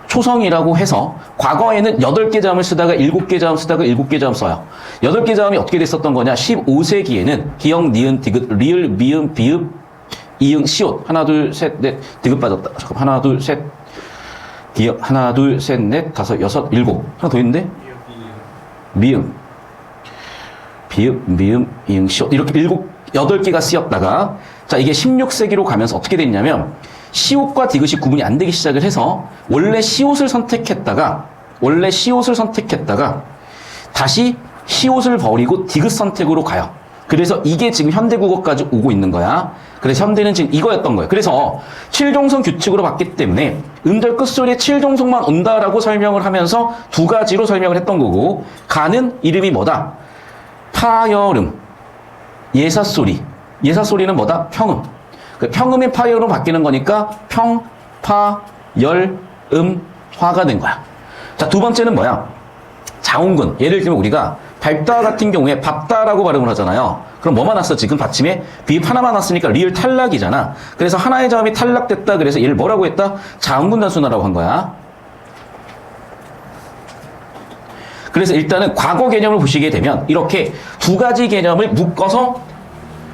초성이라고 해서 과거에는 8개 자음을 쓰다가 7개 자음 쓰다가 7개 자음 써요. 8개 자음이 어떻게 됐었던 거냐? 15세기에는 기역, 니은, 디귿, 리을, 미음, 비읍, 이응, 시옷. 하나, 둘, 셋, 넷. 디귿 빠졌다. 잠깐. 하나, 둘, 셋. 기역. 하나, 둘, 셋, 넷, 다섯, 여섯, 일곱. 하나 더 있는데? 미음. 비읍, 미음, 이응, 시옷. 이렇게 8개가 쓰였다가, 자, 이게 16세기로 가면서 어떻게 됐냐면, 시옷과 디귿이 구분이 안 되기 시작을 해서, 원래 시옷을 선택했다가, 다시 시옷을 버리고 디귿 선택으로 가요. 그래서 이게 지금 현대국어까지 오고 있는 거야. 그래서 현대는 지금 이거였던 거예요. 그래서 7종성 규칙으로 봤기 때문에 음절 끝소리에 7종성만 온다라고 설명을 하면서 2가지로 설명을 했던 거고 가는 이름이 뭐다? 파열음, 예사소리. 예사소리는 뭐다? 평음. 그 평음이 파열음으로 바뀌는 거니까 평, 파, 열, 화가 된 거야. 자, 2번째는 뭐야? 자음근. 예를 들면 우리가 밟다 같은 경우에 밟다라고 발음을 하잖아요. 그럼 뭐만 왔어? 지금 받침에 비읍 하나만 왔으니까 리을 탈락이잖아. 그래서 하나의 자음이 탈락됐다. 그래서 얘를 뭐라고 했다? 자음근 단순화라고 한 거야. 그래서 일단은 과거 개념을 보시게 되면 이렇게 두 가지 개념을 묶어서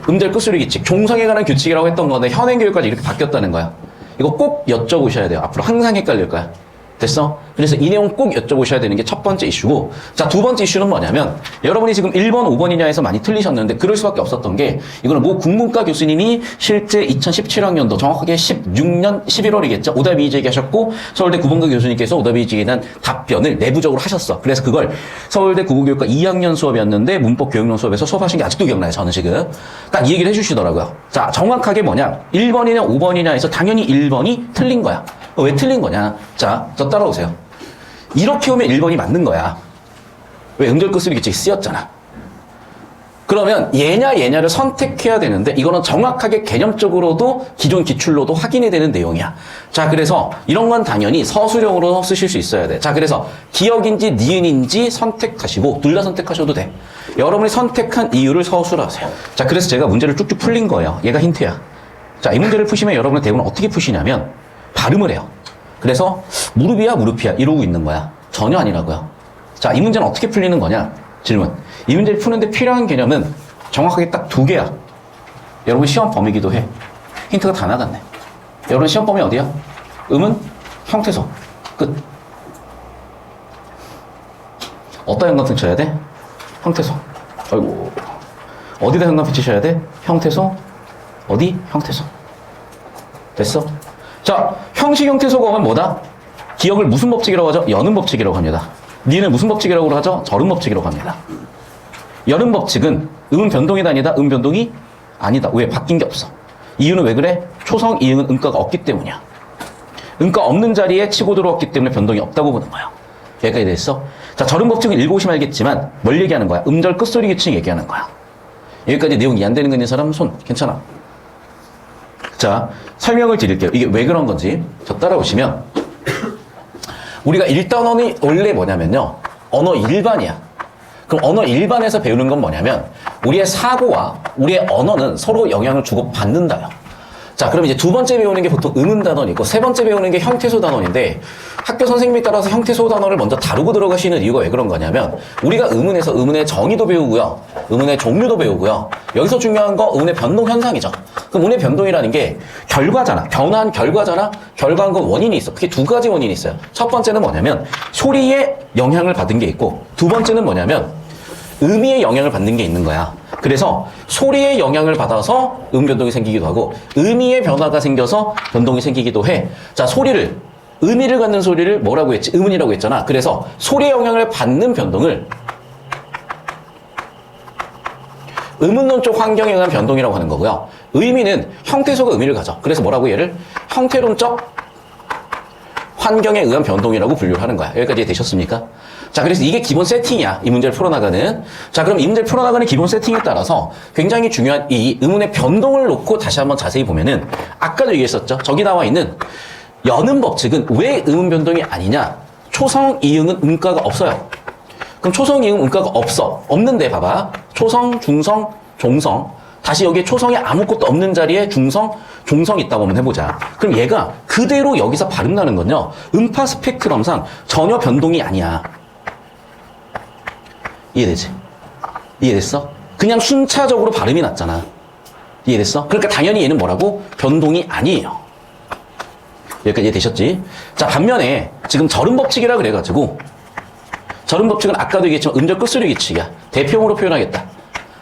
음절 끝소리 규칙, 종성에 관한 규칙이라고 했던 건데 현행 교육까지 이렇게 바뀌었다는 거야. 이거 꼭 여쭤보셔야 돼요. 앞으로 항상 헷갈릴 거야. 됐어? 그래서 이 내용 꼭 여쭤보셔야 되는 게 첫 번째 이슈고, 자, 두 번째 이슈는 뭐냐면 여러분이 지금 1번, 5번이냐 해서 많이 틀리셨는데 그럴 수밖에 없었던 게, 이거는 모 국문과 교수님이 실제 2017학년도 정확하게 16년 11월이겠죠. 오답이 제기하셨고 서울대 국문과 교수님께서 오답이 제기에 대한 답변을 내부적으로 하셨어. 그래서 그걸 서울대 국어교육과 2학년 수업이었는데 문법 교육론 수업에서 수업하신 게 아직도 기억나요. 저는 지금 딱 이 얘기를 해주시더라고요. 자, 정확하게 뭐냐, 1번이냐 5번이냐 해서 당연히 1번이 틀린 거야. 왜 틀린 거냐? 자, 저 따라오세요. 이렇게 오면 1번이 맞는 거야. 왜? 음절 끝소리 규칙이 쓰였잖아. 그러면 얘냐 얘냐를 선택해야 되는데 이거는 정확하게 개념적으로도 기존 기출로도 확인이 되는 내용이야. 자, 그래서 이런 건 당연히 서술형으로 쓰실 수 있어야 돼. 자, 그래서 기억인지 니은인지 선택하시고 둘 다 선택하셔도 돼. 여러분이 선택한 이유를 서술하세요. 자, 그래서 제가 문제를 쭉쭉 풀린 거예요. 얘가 힌트야. 자, 이 문제를 푸시면 여러분은 대부분 어떻게 푸시냐면 발음을 해요. 그래서 무릎이야 무릎이야 이러고 있는 거야. 전혀 아니라고요. 자, 이 문제는 어떻게 풀리는 거냐? 질문. 이 문제를 푸는데 필요한 개념은 정확하게 딱 두 개야. 여러분 시험 범위기도 해. 힌트가 다 나갔네. 여러분 시험 범위 어디야? 음은 형태소. 끝. 어디다 형광펜 쳐야 돼? 형태소. 아이고. 어디다 형광펜 치셔야 돼? 형태소. 어디? 형태소. 됐어? 자, 형식 형태소가 오면 뭐다? 기억을 무슨 법칙이라고 하죠? 여는 법칙이라고 합니다. 니는 무슨 법칙이라고 하죠? 절음 법칙이라고 합니다. 여는 법칙은 음은 변동이 다니다, 음 변동이 아니다. 왜? 바뀐 게 없어. 이유는 왜 그래? 초성 이응은 음가가 없기 때문이야. 음가 없는 자리에 치고 들어왔기 때문에 변동이 없다고 보는 거야. 여기까지 됐어? 자, 절음 법칙은 읽어보시면 알겠지만 뭘 얘기하는 거야? 음절 끝소리 규칙 얘기하는 거야. 여기까지 내용 이해 안 되는 거 있는 사람 손. 괜찮아. 자, 설명을 드릴게요. 이게 왜 그런 건지. 저 따라오시면 우리가 1단원이 원래 뭐냐면요, 언어 일반이야. 그럼 언어 일반에서 배우는 건 뭐냐면 우리의 사고와 우리의 언어는 서로 영향을 주고받는다요. 자, 그럼 이제 두 번째 배우는 게 보통 음은 단원이고 세 번째 배우는 게 형태소 단원인데, 학교 선생님에 따라서 형태소 단원을 먼저 다루고 들어가시는 이유가 왜 그런 거냐면 우리가 음운에서 음운의 정의도 배우고요, 음운의 종류도 배우고요, 여기서 중요한 거 음운의 변동 현상이죠. 그럼 음운의 변동이라는 게 결과잖아. 변화한 결과잖아. 결과한 건 원인이 있어. 그게 두 가지 원인이 있어요. 첫 번째는 뭐냐면 소리에 영향을 받은 게 있고, 두 번째는 뭐냐면 의미의 영향을 받는 게 있는 거야. 그래서 소리의 영향을 받아서 음 변동이 생기기도 하고 의미의 변화가 생겨서 변동이 생기기도 해. 자, 소리를, 의미를 갖는 소리를 뭐라고 했지? 음운이라고 했잖아. 그래서 소리의 영향을 받는 변동을 음운론적 환경에 의한 변동이라고 하는 거고요. 의미는 형태소가 의미를 가져. 그래서 뭐라고 얘를? 형태론적 환경에 의한 변동이라고 분류를 하는 거야. 여기까지 되셨습니까? 자, 그래서 이게 기본 세팅이야. 이 문제를 풀어나가는. 자, 그럼 이 문제를 풀어나가는 기본 세팅에 따라서 굉장히 중요한 이 음운의 변동을 놓고 다시 한번 자세히 보면은 아까도 얘기했었죠. 저기 나와 있는 여는 법칙은 왜 음운 변동이 아니냐? 초성, 이응은 음가가 없어요. 그럼 초성, 이응, 음가가 없어. 없는데 봐봐. 초성, 중성, 종성. 다시 여기에 초성이 아무것도 없는 자리에 중성, 종성이 있다고 한번 해보자. 그럼 얘가 그대로 여기서 발음 나는 건요, 음파 스펙트럼상 전혀 변동이 아니야. 이해되지? 이해됐어? 그냥 순차적으로 발음이 났잖아. 이해됐어? 그러니까 당연히 얘는 뭐라고? 변동이 아니에요. 여기까지 이해되셨지? 자, 반면에 지금 절음 법칙이라 그래가지고, 절음 법칙은 아까도 얘기했지만 음절 끝소리 규칙이야. 대표음으로 표현하겠다.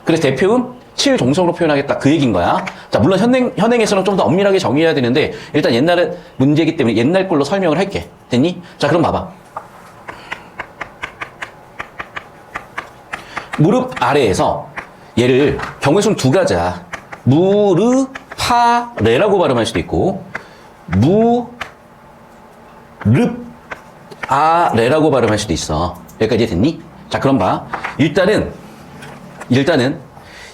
그래서 대표음 7종성으로 표현하겠다. 그 얘기인 거야. 자, 물론 현행에서는 좀 더 엄밀하게 정의해야 되는데 일단 옛날은 문제이기 때문에 옛날 걸로 설명을 할게. 됐니? 자, 그럼 봐봐. 무릎 아래에서 얘를 경우의 수는 두 가지야. 무르파레라고 발음할 수도 있고 무릅아레라고 발음할 수도 있어. 여기까지 됐니? 자, 그럼 봐. 일단은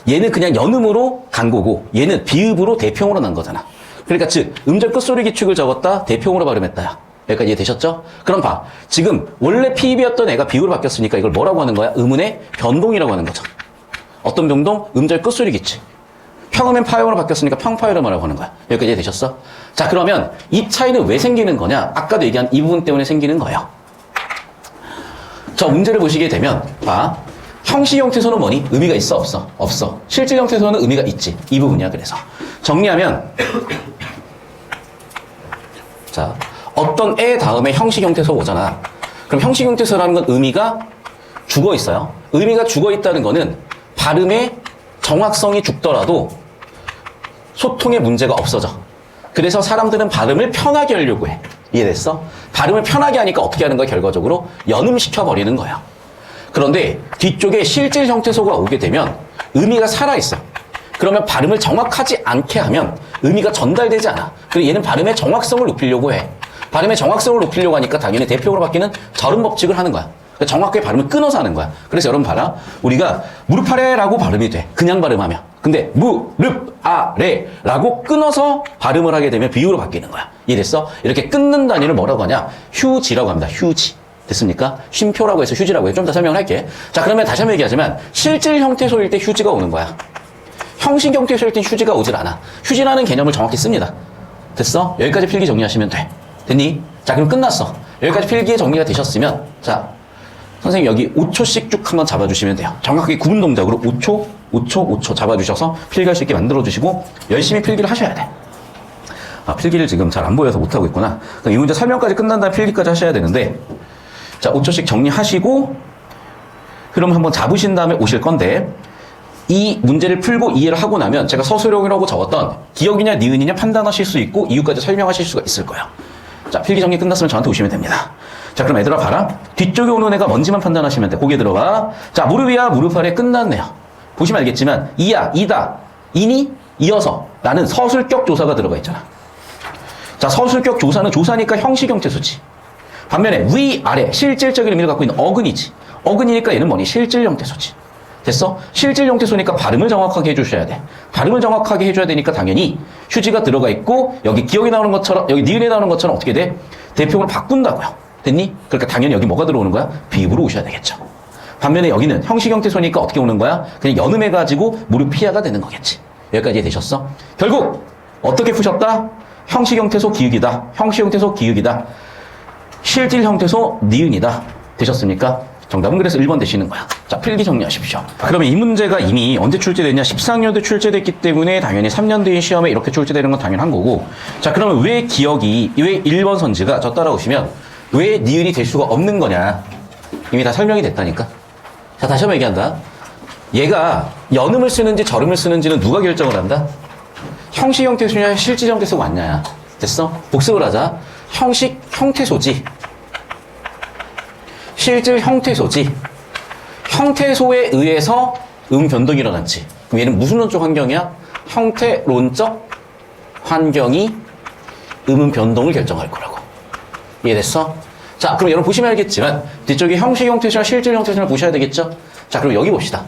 얘는 그냥 연음으로 간 거고 얘는 비읍으로 대표음으로 난 거잖아. 그러니까 즉 음절 끝소리 기축을 적었다, 대표음으로 발음했다. 여기까지 이해되셨죠? 그럼 봐. 지금 원래 피입이었던 애가 비읍으로 바뀌었으니까 이걸 뭐라고 하는 거야? 음운의 변동이라고 하는 거죠. 어떤 변동? 음절 끝소리 기축. 평음엔 파형으로 바뀌었으니까 평파형으로 하는 거야. 여기까지 이해되셨어? 자, 그러면 이 차이는 왜 생기는 거냐? 아까도 얘기한 이 부분 때문에 생기는 거예요. 저 문제를 보시게 되면 봐. 형식 형태소는 뭐니? 의미가 있어 없어? 없어. 실질 형태소는 의미가 있지. 이 부분이야. 그래서 정리하면 자, 어떤 애 다음에 형식 형태소 오잖아. 그럼 형식 형태소라는 건 의미가 죽어 있어요. 의미가 죽어 있다는 거는 발음의 정확성이 죽더라도 소통의 문제가 없어져. 그래서 사람들은 발음을 편하게 하려고 해. 이해됐어? 발음을 편하게 하니까 어떻게 하는 거야? 결과적으로 연음시켜버리는 거야. 그런데 뒤쪽에 실질 형태소가 오게 되면 의미가 살아있어. 그러면 발음을 정확하지 않게 하면 의미가 전달되지 않아. 그리고 얘는 발음의 정확성을 높이려고 해. 발음의 정확성을 높이려고 하니까 당연히 대표적으로 바뀌는 절음 법칙을 하는 거야. 그러니까 정확하게 발음을 끊어서 하는 거야. 그래서 여러분 봐라. 우리가 무릎 아래라고 발음이 돼. 그냥 발음하면. 근데 무릎 아래라고 끊어서 발음을 하게 되면 비유로 바뀌는 거야. 이해됐어? 이렇게 끊는 단위를 뭐라고 하냐? 휴지라고 합니다. 휴지. 됐습니까? 쉼표라고 해서 휴지라고 해. 좀 더 설명을 할게. 자, 그러면 다시 한번 얘기하자면 실질 형태소일 때 휴지가 오는 거야. 형식 형태소일 땐 휴지가 오질 않아. 휴지라는 개념을 정확히 씁니다. 됐어? 여기까지 필기 정리하시면 돼. 됐니? 자, 그럼 끝났어. 여기까지 필기의 정리가 되셨으면 자, 선생님 여기 5초씩 쭉 한번 잡아주시면 돼요. 정확하게 구분 동작으로 5초, 5초, 5초 잡아주셔서 필기할 수 있게 만들어주시고 열심히 필기를 하셔야 돼. 아, 필기를 지금 잘 안 보여서 못하고 있구나. 그럼 이 문제 설명까지 끝난 다음에 필기까지 하셔야 되는데 자, 5초씩 정리하시고 흐름 한번 잡으신 다음에 오실 건데 이 문제를 풀고 이해를 하고 나면 제가 서술형이라고 적었던 기억이냐 니은이냐 판단하실 수 있고 이유까지 설명하실 수가 있을 거예요. 자, 필기 정리 끝났으면 저한테 오시면 됩니다. 자, 그럼 얘들아 봐라. 뒤쪽에 오는 애가 뭔지만 판단하시면 돼. 고개 들어봐. 자, 무릎 위야 무릎 아래 끝났네요. 보시면 알겠지만 이야, 이다, 이니, 이어서 라는 서술격 조사가 들어가 있잖아. 자, 서술격 조사는 조사니까 형식 형태소지. 반면에 위, 아래, 실질적인 의미를 갖고 있는 어근이지. 어근이니까 얘는 뭐니? 실질 형태소지. 됐어? 실질 형태소니까 발음을 정확하게 해주셔야 돼. 발음을 정확하게 해줘야 되니까 당연히 휴지가 들어가 있고 여기 기억이 나오는 것처럼 여기 니은에 나오는 것처럼 어떻게 돼? 대표로 바꾼다고요. 됐니? 그러니까 당연히 여기 뭐가 들어오는 거야? 비읍으로 오셔야 되겠죠. 반면에 여기는 형식 형태소니까 어떻게 오는 거야? 그냥 연음해가지고 무릎 피하가 되는 거겠지. 여기까지 되셨어? 결국 어떻게 푸셨다? 형식 형태소 기읍이다. 형식 형태소 기읍이다. 실질 형태소 니은이다. 되셨습니까? 정답은 그래서 1번 되시는 거야. 자, 필기 정리하십시오. 그러면 이 문제가 이미 언제 출제됐냐? 14년도에 출제됐기 때문에 당연히 3년 뒤인 시험에 이렇게 출제되는 건 당연한 거고. 자, 그러면 왜 기억이, 왜 1번 선지가 저 따라오시면 왜 니은이 될 수가 없는 거냐? 이미 다 설명이 됐다니까. 자, 다시 한번 얘기한다. 얘가 연음을 쓰는지 절음을 쓰는지는 누가 결정을 한다? 형식 형태소냐, 실질 형태소가 맞냐야. 됐어? 복습을 하자. 형식 형태소지. 실질 형태소지. 형태소에 의해서 변동이 일어났지. 그럼 얘는 무슨 론적 환경이야? 형태론적 환경이 변동을 결정할 거라고. 이해됐어? 자, 그럼 여러분 보시면 알겠지만 뒤쪽에 형식 형태소나 실질 형태소를 보셔야 되겠죠? 자, 그럼 여기 봅시다.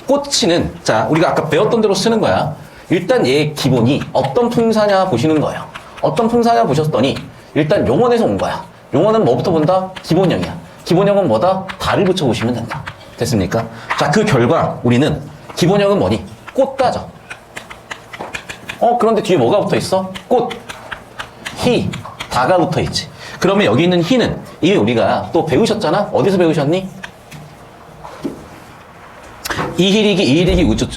꼬치는 자, 우리가 아까 배웠던 대로 쓰는 거야. 일단 얘의 기본이 어떤 품사냐 보시는 거예요. 어떤 품사냐 보셨더니 일단 용언에서 온 거야. 용언은 뭐부터 본다? 기본형이야. 기본형은 뭐다? 다를 붙여보시면 된다. 됐습니까? 자, 그 결과 우리는 기본형은 뭐니? 꽃 따져. 그런데 뒤에 뭐가 붙어 있어? 꽃, 희, 다가 붙어 있지. 그러면 여기 있는 희는 이게 우리가 또 배우셨잖아? 어디서 배우셨니? 이희리기, 이희리기 우주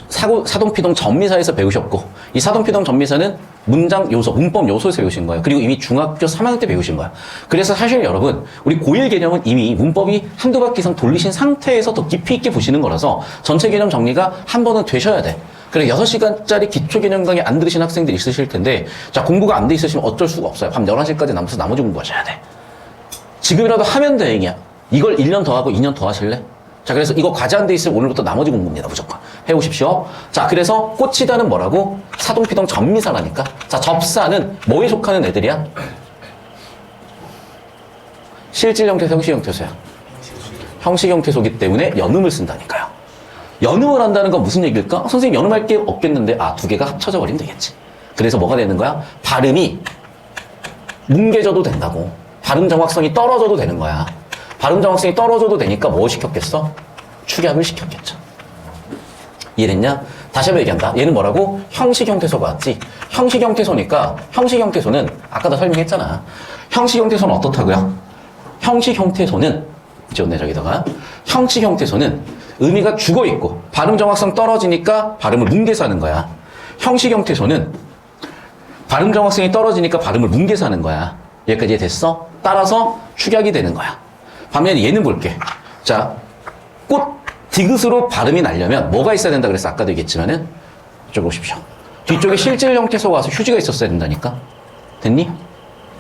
사동피동 전미사에서 배우셨고 이 사동피동 전미사는 문장 요소, 문법 요소에서 배우신 거예요. 그리고 이미 중학교 3학년 때 배우신 거야. 그래서 사실 여러분 우리 고1 개념은 이미 문법이 한두 바퀴 이상 돌리신 상태에서 더 깊이 있게 보시는 거라서 전체 개념 정리가 한 번은 되셔야 돼. 그래 6시간짜리 기초 개념 강의 안 들으신 학생들 있으실 텐데 자, 공부가 안 돼 있으시면 어쩔 수가 없어요. 밤 11시까지 남아서 나머지 공부하셔야 돼. 지금이라도 하면 다행이야. 이걸 1년 더 하고 2년 더 하실래? 자, 그래서 이거 과제 안 돼 있으면 오늘부터 나머지 공부입니다. 무조건. 해오십시오. 자, 그래서 꽃이다는 뭐라고? 사동피동 전미사라니까. 자, 접사는 뭐에 속하는 애들이야? 실질 형태소, 형식 형태소야. 형식 형태소기 때문에 연음을 쓴다니까요. 연음을 한다는 건 무슨 얘기일까? 선생님 연음할 게 없겠는데 두 개가 합쳐져 버리면 되겠지. 그래서 뭐가 되는 거야? 발음이 뭉개져도 된다고. 발음 정확성이 떨어져도 되는 거야. 발음 정확성이 떨어져도 되니까 뭐 시켰겠어? 축약을 시켰겠죠. 이해됐냐? 다시 한번 얘기한다. 얘는 뭐라고? 형식 형태소가 왔지. 형식 형태소니까 형식 형태소는 아까 다 설명했잖아. 형식 형태소는 어떻다고요? 형식 형태소는 지웠네, 저기다가. 형식 형태소는 의미가 죽어 있고 발음 정확성 떨어지니까 발음을 뭉개서 하는 거야. 형식 형태소는 발음 정확성이 떨어지니까 발음을 뭉개서 하는 거야. 여기까지 됐어? 따라서 축약이 되는 거야. 반면에 얘는 볼게. 자, 꽃, 디귿으로 발음이 나려면 뭐가 있어야 된다 그랬어? 아까도 얘기했지만은 이쪽으로 오십시오. 뒤쪽에 실질 형태소가 와서 휴지가 있었어야 된다니까. 됐니?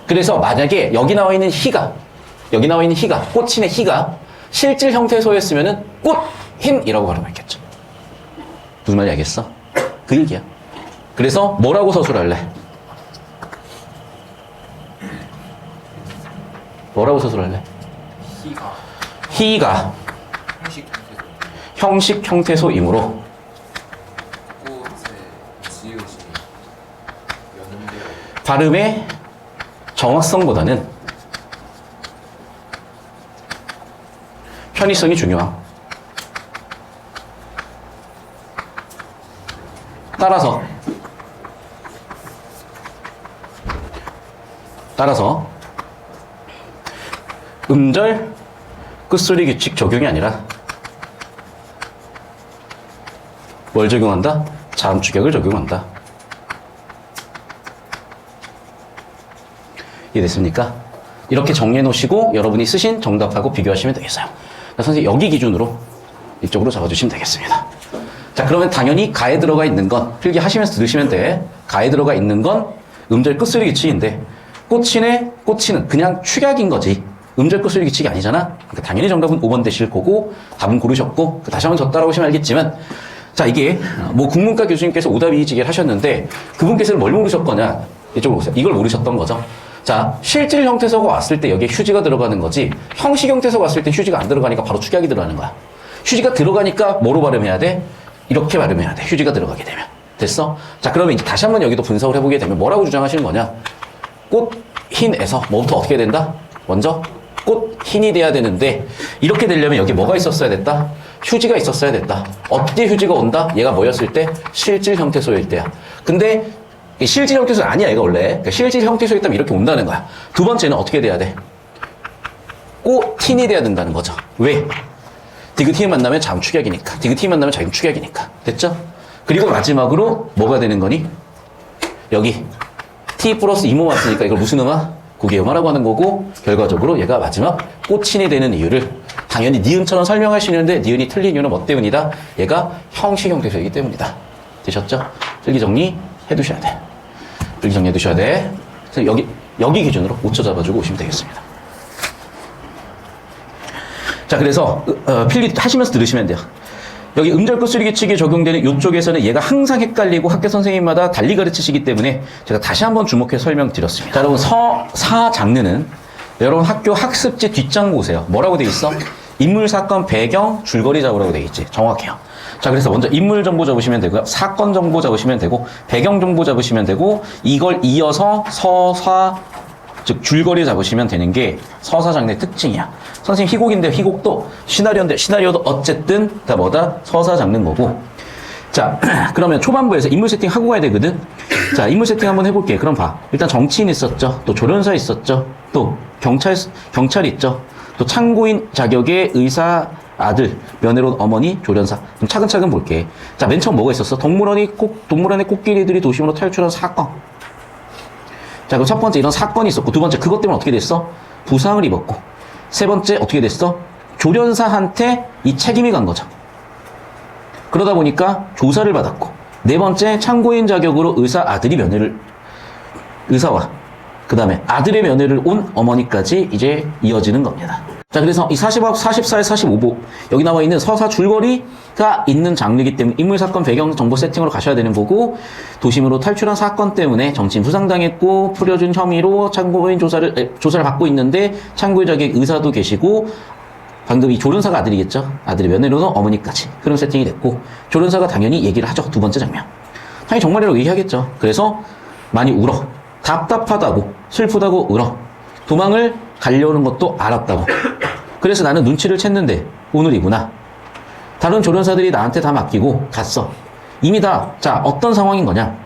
그래서 만약에 여기 나와 있는 희가, 꽃인의 희가 실질 형태소였으면은 꽃흰이라고 발음했겠죠. 무슨 말인지 알겠어? 그 얘기야. 그래서 뭐라고 서술할래? 뭐라고 서술할래? 희가 형식 형태소이므로 발음의 정확성보다는 편의성이 중요함. 따라서 음절 끝소리 규칙 적용이 아니라 뭘 적용한다? 자음 축약을 적용한다. 이해됐습니까? 이렇게 정리해 놓으시고 여러분이 쓰신 정답하고 비교하시면 되겠어요. 그러니까 선생님 여기 기준으로 이쪽으로 잡아주시면 되겠습니다. 자, 그러면 당연히 가에 들어가 있는 건 필기 하시면서 들으시면 돼. 가에 들어가 있는 건 음절 끝소리 규칙인데 꽃이는 그냥 축약인 거지. 음절 끝소리 규칙이 아니잖아. 그러니까 당연히 정답은 5번 되실 거고 답은 고르셨고 다시 한번 저 따라오시면 알겠지만 자, 이게 뭐 국문과 교수님께서 오답이의지기를 하셨는데 그분께서는 뭘 모르셨거냐. 이쪽으로 보세요. 이걸 모르셨던 거죠. 자, 실질 형태소가 왔을 때 여기에 휴지가 들어가는 거지 형식 형태소가 왔을 때 휴지가 안 들어가니까 바로 축약이 들어가는 거야. 휴지가 들어가니까 뭐로 발음해야 돼? 이렇게 발음해야 돼. 휴지가 들어가게 되면. 됐어? 자, 그러면 이제 다시 한번 여기도 분석을 해보게 되면 뭐라고 주장하시는 거냐? 꽃흰에서 뭐부터 어떻게 된다? 먼저 꽃흰이 돼야 되는데 이렇게 되려면 여기 뭐가 있었어야 됐다? 휴지가 있었어야 됐다. 어때 휴지가 온다? 얘가 뭐였을 때? 실질 형태소일 때야. 근데 실질 형태소 아니야, 얘가 원래. 그러니까 실질 형태소였다면 이렇게 온다는 거야. 두 번째는 어떻게 돼야 돼? 꽃흰이 돼야 된다는 거죠. 왜? 디귿 만나면 자음 축약이니까. 디귿 만나면 자음 축약이니까. 됐죠? 그리고 마지막으로 뭐가 되는 거니? 여기 T 플러스 이모 왔으니까 이걸 무슨 음화? 구개음화라고 하는 거고 결과적으로 얘가 마지막 꽃친이 되는 이유를 당연히 니은처럼 설명할 수 있는데 니은이 틀린 이유는 뭐 때문이다? 얘가 형식 형태소이기 때문이다. 되셨죠? 필기 정리 해두셔야 돼. 필기 정리 해두셔야 돼. 그래서 여기 기준으로 5초 잡아주고 오시면 되겠습니다. 자, 그래서 필기 하시면서 들으시면 돼요. 여기 음절 끝소리 규칙이 적용되는 이쪽에서는 얘가 항상 헷갈리고 학교 선생님마다 달리 가르치시기 때문에 제가 다시 한번 주목해 설명드렸습니다. 자, 여러분 사 장르는 여러분 학교 학습지 뒷장 보세요. 뭐라고 돼 있어? 인물, 사건, 배경, 줄거리 잡으라고 돼 있지. 정확해요. 자, 그래서 먼저 인물 정보 잡으시면 되고요. 사건 정보 잡으시면 되고 배경 정보 잡으시면 되고 이걸 이어서 서사 즉 줄거리 잡으시면 되는 게 서사 장르의 특징이야. 선생님 희곡인데 희곡도 시나리오인데 시나리오도 어쨌든 다 뭐다? 서사 장르인 거고. 자, 그러면 초반부에서 인물 세팅 하고 가야 되거든. 자, 인물 세팅 한번 해볼게. 그럼 봐. 일단 정치인 있었죠. 또 조련사 있었죠. 또 경찰 있죠. 또 참고인 자격의 의사 아들, 면회로 어머니, 조련사. 좀 차근차근 볼게. 자, 맨 처음 뭐가 있었어? 동물원의 코끼리들이 도심으로 탈출한 사건. 자, 그럼 첫 번째 이런 사건이 있었고, 두 번째 그것 때문에 어떻게 됐어? 부상을 입었고, 세 번째 어떻게 됐어? 조련사한테 이 책임이 간 거죠. 그러다 보니까 조사를 받았고, 네 번째 참고인 자격으로 의사와 그 다음에 아들의 면회를 온 어머니까지 이제 이어지는 겁니다. 자, 그래서 이 40억, 44에 45보 여기 나와 있는 서사 줄거리가 있는 장르이기 때문에 인물, 사건, 배경, 정보 세팅으로 가셔야 되는 거고, 도심으로 탈출한 사건 때문에 정치인 부상당했고 풀려준 혐의로 참고인 조사를 받고 있는데 참고인 자격 의사도 계시고 방금 이 조련사가 아들이겠죠. 아들의 면회로는 어머니까지 그런 세팅이 됐고 조련사가 당연히 얘기를 하죠. 두 번째 장면. 당연히 정말이라고 얘기하겠죠. 그래서 많이 울어. 답답하다고 슬프다고 울어. 도망을 가려는 것도 알았다고. 그래서 나는 눈치를 챘는데 오늘이구나. 다른 조련사들이 나한테 다 맡기고 갔어. 이미 다, 자, 어떤 상황인 거냐.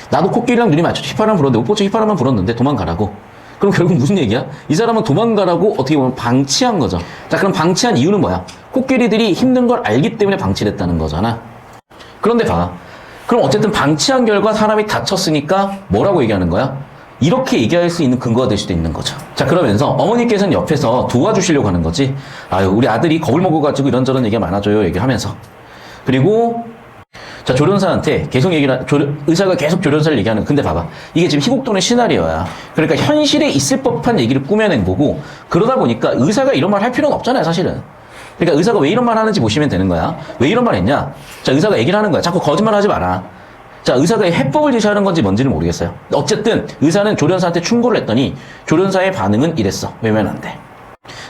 나도 코끼리랑 눈이 맞춰서 휘파람 불었는데 못 보쳐 휘파람만 불었는데 도망가라고. 그럼 결국 무슨 얘기야? 이 사람은 도망가라고 어떻게 보면 방치한 거죠. 자, 그럼 방치한 이유는 뭐야? 코끼리들이 힘든 걸 알기 때문에 방치를 했다는 거잖아. 그런데 봐. 그럼 어쨌든 방치한 결과 사람이 다쳤으니까 뭐라고 얘기하는 거야? 이렇게 얘기할 수 있는 근거가 될 수도 있는 거죠. 자, 그러면서 어머니께서는 옆에서 도와주시려고 하는 거지. 아유, 우리 아들이 겁을 먹어가지고 이런저런 얘기가 많아져요. 얘기를 하면서. 그리고 자, 조련사한테 계속 의사가 계속 조련사를 얘기하는. 근데 봐봐. 이게 지금 희곡도는 시나리오야. 그러니까 현실에 있을 법한 얘기를 꾸며낸 거고, 그러다 보니까 의사가 이런 말 할 필요는 없잖아요, 사실은. 그러니까 의사가 왜 이런 말 하는지 보시면 되는 거야. 왜 이런 말 했냐? 자, 의사가 얘기를 하는 거야. 자꾸 거짓말 하지 마라. 자, 의사가 해법을 제시하는 건지 뭔지는 모르겠어요. 어쨌든 의사는 조련사한테 충고를 했더니 조련사의 반응은 이랬어. 외면 안 돼.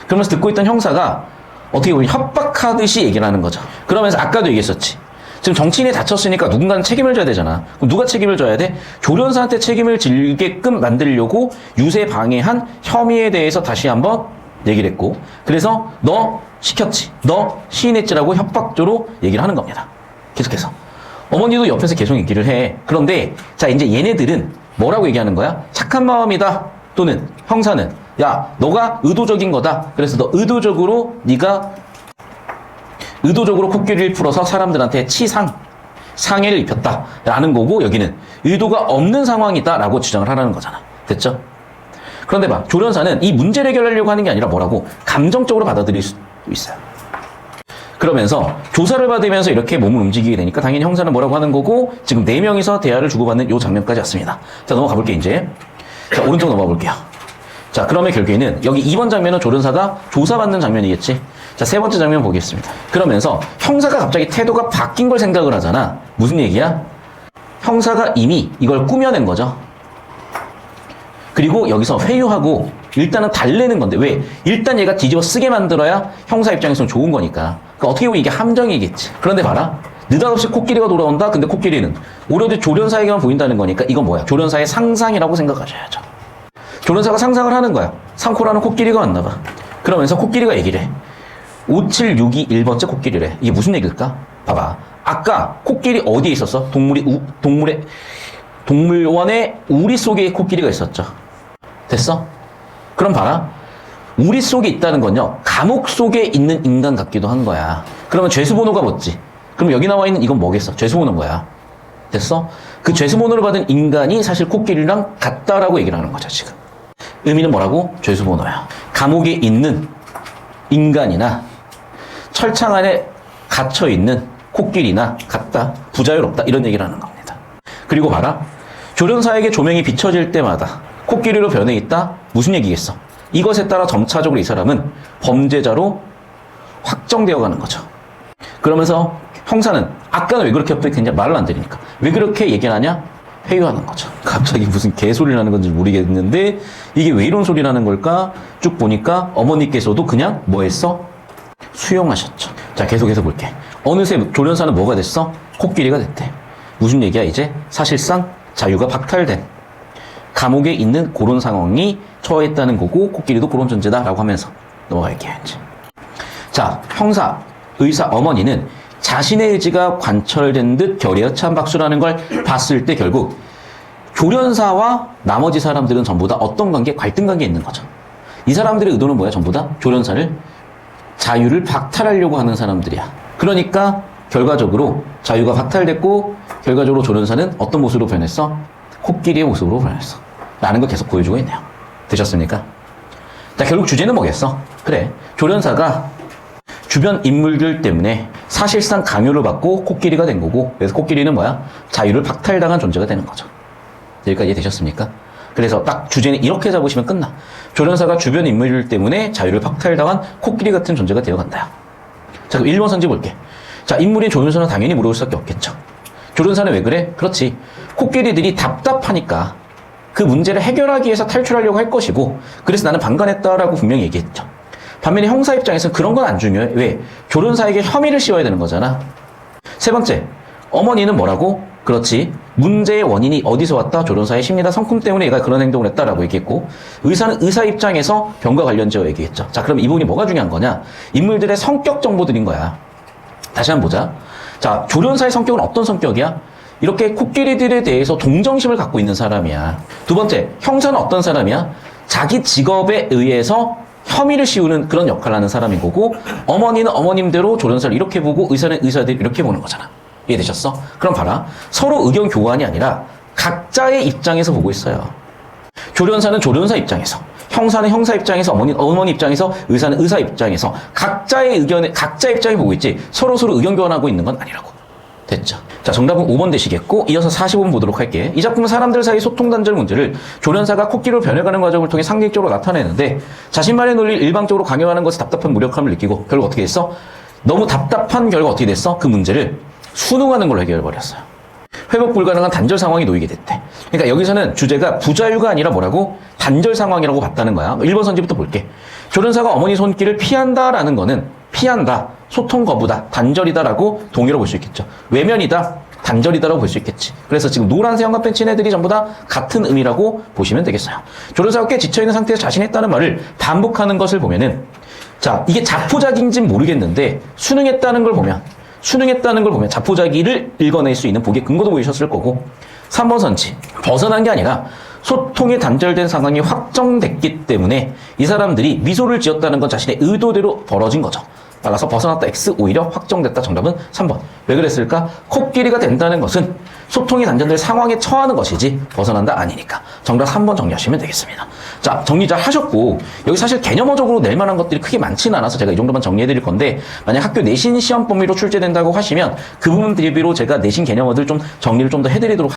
그러면서 듣고 있던 형사가 어떻게 보면 협박하듯이 얘기를 하는 거죠. 그러면서 아까도 얘기했었지. 지금 정치인이 다쳤으니까 누군가는 책임을 져야 되잖아. 그럼 누가 책임을 져야 돼? 조련사한테 책임을 지게끔 만들려고 유세 방해한 혐의에 대해서 다시 한번 얘기를 했고, 그래서 너 시켰지, 너 시인했지라고 협박조로 얘기를 하는 겁니다. 계속해서. 어머니도 옆에서 계속 얘기를 해. 그런데 자, 이제 얘네들은 뭐라고 얘기하는 거야? 착한 마음이다. 또는 형사는 야, 너가 의도적인 거다. 그래서 너 네가 의도적으로 코끼리를 풀어서 사람들한테 상해를 입혔다라는 거고, 여기는 의도가 없는 상황이다라고 주장을 하라는 거잖아. 됐죠? 그런데 봐, 조련사는 이 문제를 해결하려고 하는 게 아니라 뭐라고? 감정적으로 받아들일 수 있어요. 그러면서 조사를 받으면서 이렇게 몸을 움직이게 되니까 당연히 형사는 뭐라고 하는 거고, 지금 4명이서 대화를 주고받는 이 장면까지 왔습니다. 자, 넘어가 볼게요, 이제. 자, 오른쪽 넘어가 볼게요. 자, 그러면 결국에는 여기 2번 장면은 조련사가 조사받는 장면이겠지. 자, 3번째 장면 보겠습니다. 그러면서 형사가 갑자기 태도가 바뀐 걸 생각을 하잖아. 무슨 얘기야? 형사가 이미 이걸 꾸며낸 거죠. 그리고 여기서 회유하고 일단은 달래는 건데, 왜? 일단 얘가 뒤집어 쓰게 만들어야 형사 입장에서는 좋은 거니까. 그러니까 어떻게 보면 이게 함정이겠지. 그런데 봐라. 느닷없이 코끼리가 돌아온다? 근데 코끼리는 오로지 조련사에게만 보인다는 거니까 이건 뭐야? 조련사의 상상이라고 생각하셔야죠. 조련사가 상상을 하는 거야. 상코라는 코끼리가 왔나 봐. 그러면서 코끼리가 얘기를 해. 5762 1번째 코끼리래. 이게 무슨 얘기일까? 봐봐. 아까 코끼리 어디에 있었어? 동물원의 우리 속에 코끼리가 있었죠. 됐어? 그럼 봐라. 우리 속에 있다는 건요, 감옥 속에 있는 인간 같기도 한 거야. 그러면 죄수번호가 뭐지? 그럼 여기 나와 있는 이건 뭐겠어? 죄수번호인 거야. 됐어? 그 죄수번호를 받은 인간이 사실 코끼리랑 같다라고 얘기를 하는 거죠, 지금. 의미는 뭐라고? 죄수번호야. 감옥에 있는 인간이나 철창 안에 갇혀있는 코끼리나 같다, 부자유롭다, 이런 얘기를 하는 겁니다. 그리고 봐라. 조련사에게 조명이 비춰질 때마다 코끼리로 변해 있다? 무슨 얘기겠어? 이것에 따라 점차적으로 이 사람은 범죄자로 확정되어 가는 거죠. 그러면서 형사는 아까는 왜 그렇게 협박했냐? 말을 안 들으니까. 왜 그렇게 얘기를 하냐? 회유하는 거죠. 갑자기 무슨 개소리를 하는 건지 모르겠는데 이게 왜 이런 소리를 하는 걸까? 쭉 보니까 어머니께서도 그냥 뭐 했어? 수용하셨죠. 자, 계속해서 볼게. 어느새 조련사는 뭐가 됐어? 코끼리가 됐대. 무슨 얘기야 이제? 사실상 자유가 박탈된 감옥에 있는 그런 상황이 처했다는 거고, 코끼리도 그런 존재다라고 하면서 넘어갈게요, 이제. 자, 형사, 의사, 어머니는 자신의 의지가 관철된 듯 결의에 찬 박수라는 걸 봤을 때 결국 조련사와 나머지 사람들은 전부 다 어떤 관계? 갈등 관계에 있는 거죠. 이 사람들의 의도는 뭐야? 전부 다 조련사를 자유를 박탈하려고 하는 사람들이야. 그러니까 결과적으로 자유가 박탈됐고, 결과적으로 조련사는 어떤 모습으로 변했어? 코끼리의 모습으로 변했어. 라는 걸 계속 보여주고 있네요. 되셨습니까? 자, 결국 주제는 뭐겠어? 그래, 조련사가 주변 인물들 때문에 사실상 강요를 받고 코끼리가 된 거고, 그래서 코끼리는 뭐야? 자유를 박탈당한 존재가 되는 거죠. 여기까지 이해되셨습니까? 그래서 딱 주제는 이렇게 잡으시면 끝나. 조련사가 주변 인물들 때문에 자유를 박탈당한 코끼리 같은 존재가 되어간다. 자, 그럼 1번 선지 볼게. 자, 인물인 조련사는 당연히 물어볼 수밖에 없겠죠. 조련사는 왜 그래? 그렇지. 코끼리들이 답답하니까 그 문제를 해결하기 위해서 탈출하려고 할 것이고, 그래서 나는 방관했다라고 분명히 얘기했죠. 반면에 형사 입장에서는 그런 건 안 중요해. 왜? 조련사에게 혐의를 씌워야 되는 거잖아. 세 번째, 어머니는 뭐라고? 그렇지. 문제의 원인이 어디서 왔다? 조련사의 심리다, 성품 때문에 얘가 그런 행동을 했다라고 얘기했고, 의사는 의사 입장에서 병과 관련지어 얘기했죠. 자, 그럼 이 부분이 뭐가 중요한 거냐? 인물들의 성격 정보들인 거야. 다시 한번 보자. 자, 조련사의 성격은 어떤 성격이야? 이렇게 코끼리들에 대해서 동정심을 갖고 있는 사람이야. 두 번째, 형사는 어떤 사람이야? 자기 직업에 의해서 혐의를 씌우는 그런 역할을 하는 사람인 거고, 어머니는 어머님대로 조련사를 이렇게 보고 의사는 의사대로 이렇게 보는 거잖아. 이해되셨어? 그럼 봐라. 서로 의견 교환이 아니라 각자의 입장에서 보고 있어요. 조련사는 조련사 입장에서, 형사는 형사 입장에서, 어머니 입장에서, 의사는 의사 입장에서 각자의 의견에, 각자 입장에 보고 있지 서로 의견 교환하고 있는 건 아니라고. 됐죠? 자, 정답은 5번 되시겠고, 이어서 45번 보도록 할게. 이 작품은 사람들 사이 소통 단절 문제를 조련사가 코끼리로 변해가는 과정을 통해 상징적으로 나타내는데, 자신만의 논리를 일방적으로 강요하는 것에 답답한 무력함을 느끼고, 결국 어떻게 됐어? 너무 답답한 결과 어떻게 됐어? 그 문제를 수능하는 걸로 해결해버렸어요. 회복 불가능한 단절 상황이 놓이게 됐대. 그러니까 여기서는 주제가 부자유가 아니라 뭐라고? 단절 상황이라고 봤다는 거야. 1번 선지부터 볼게. 조련사가 어머니 손길을 피한다라는 거는 피한다, 소통 거부다, 단절이다라고 동의로 볼 수 있겠죠. 외면이다, 단절이다라고 볼 수 있겠지. 그래서 지금 노란색 형광펜 친 애들이 전부 다 같은 의미라고 보시면 되겠어요. 조련사가 꽤 지쳐있는 상태에서 자신이 했다는 말을 반복하는 것을 보면은, 자, 이게 자포자기인지는 모르겠는데 수능했다는 걸 보면 자포자기를 읽어낼 수 있는 보기의 근거도 보이셨을 거고, 3번 선지, 벗어난 게 아니라 소통이 단절된 상황이 확정됐기 때문에 이 사람들이 미소를 지었다는 건 자신의 의도대로 벌어진 거죠. 따라서 벗어났다 X, 오히려 확정됐다. 정답은 3번. 왜 그랬을까? 코끼리가 된다는 것은 소통이 단절될 상황에 처하는 것이지 벗어난다 아니니까. 정답 3번 정리하시면 되겠습니다. 자, 정리 잘 하셨고, 여기 사실 개념어적으로 낼 만한 것들이 크게 많지는 않아서 제가 이 정도만 정리해드릴 건데, 만약 학교 내신 시험 범위로 출제된다고 하시면 그 부분 대비로 제가 내신 개념어들 좀 정리를 좀 더 해드리도록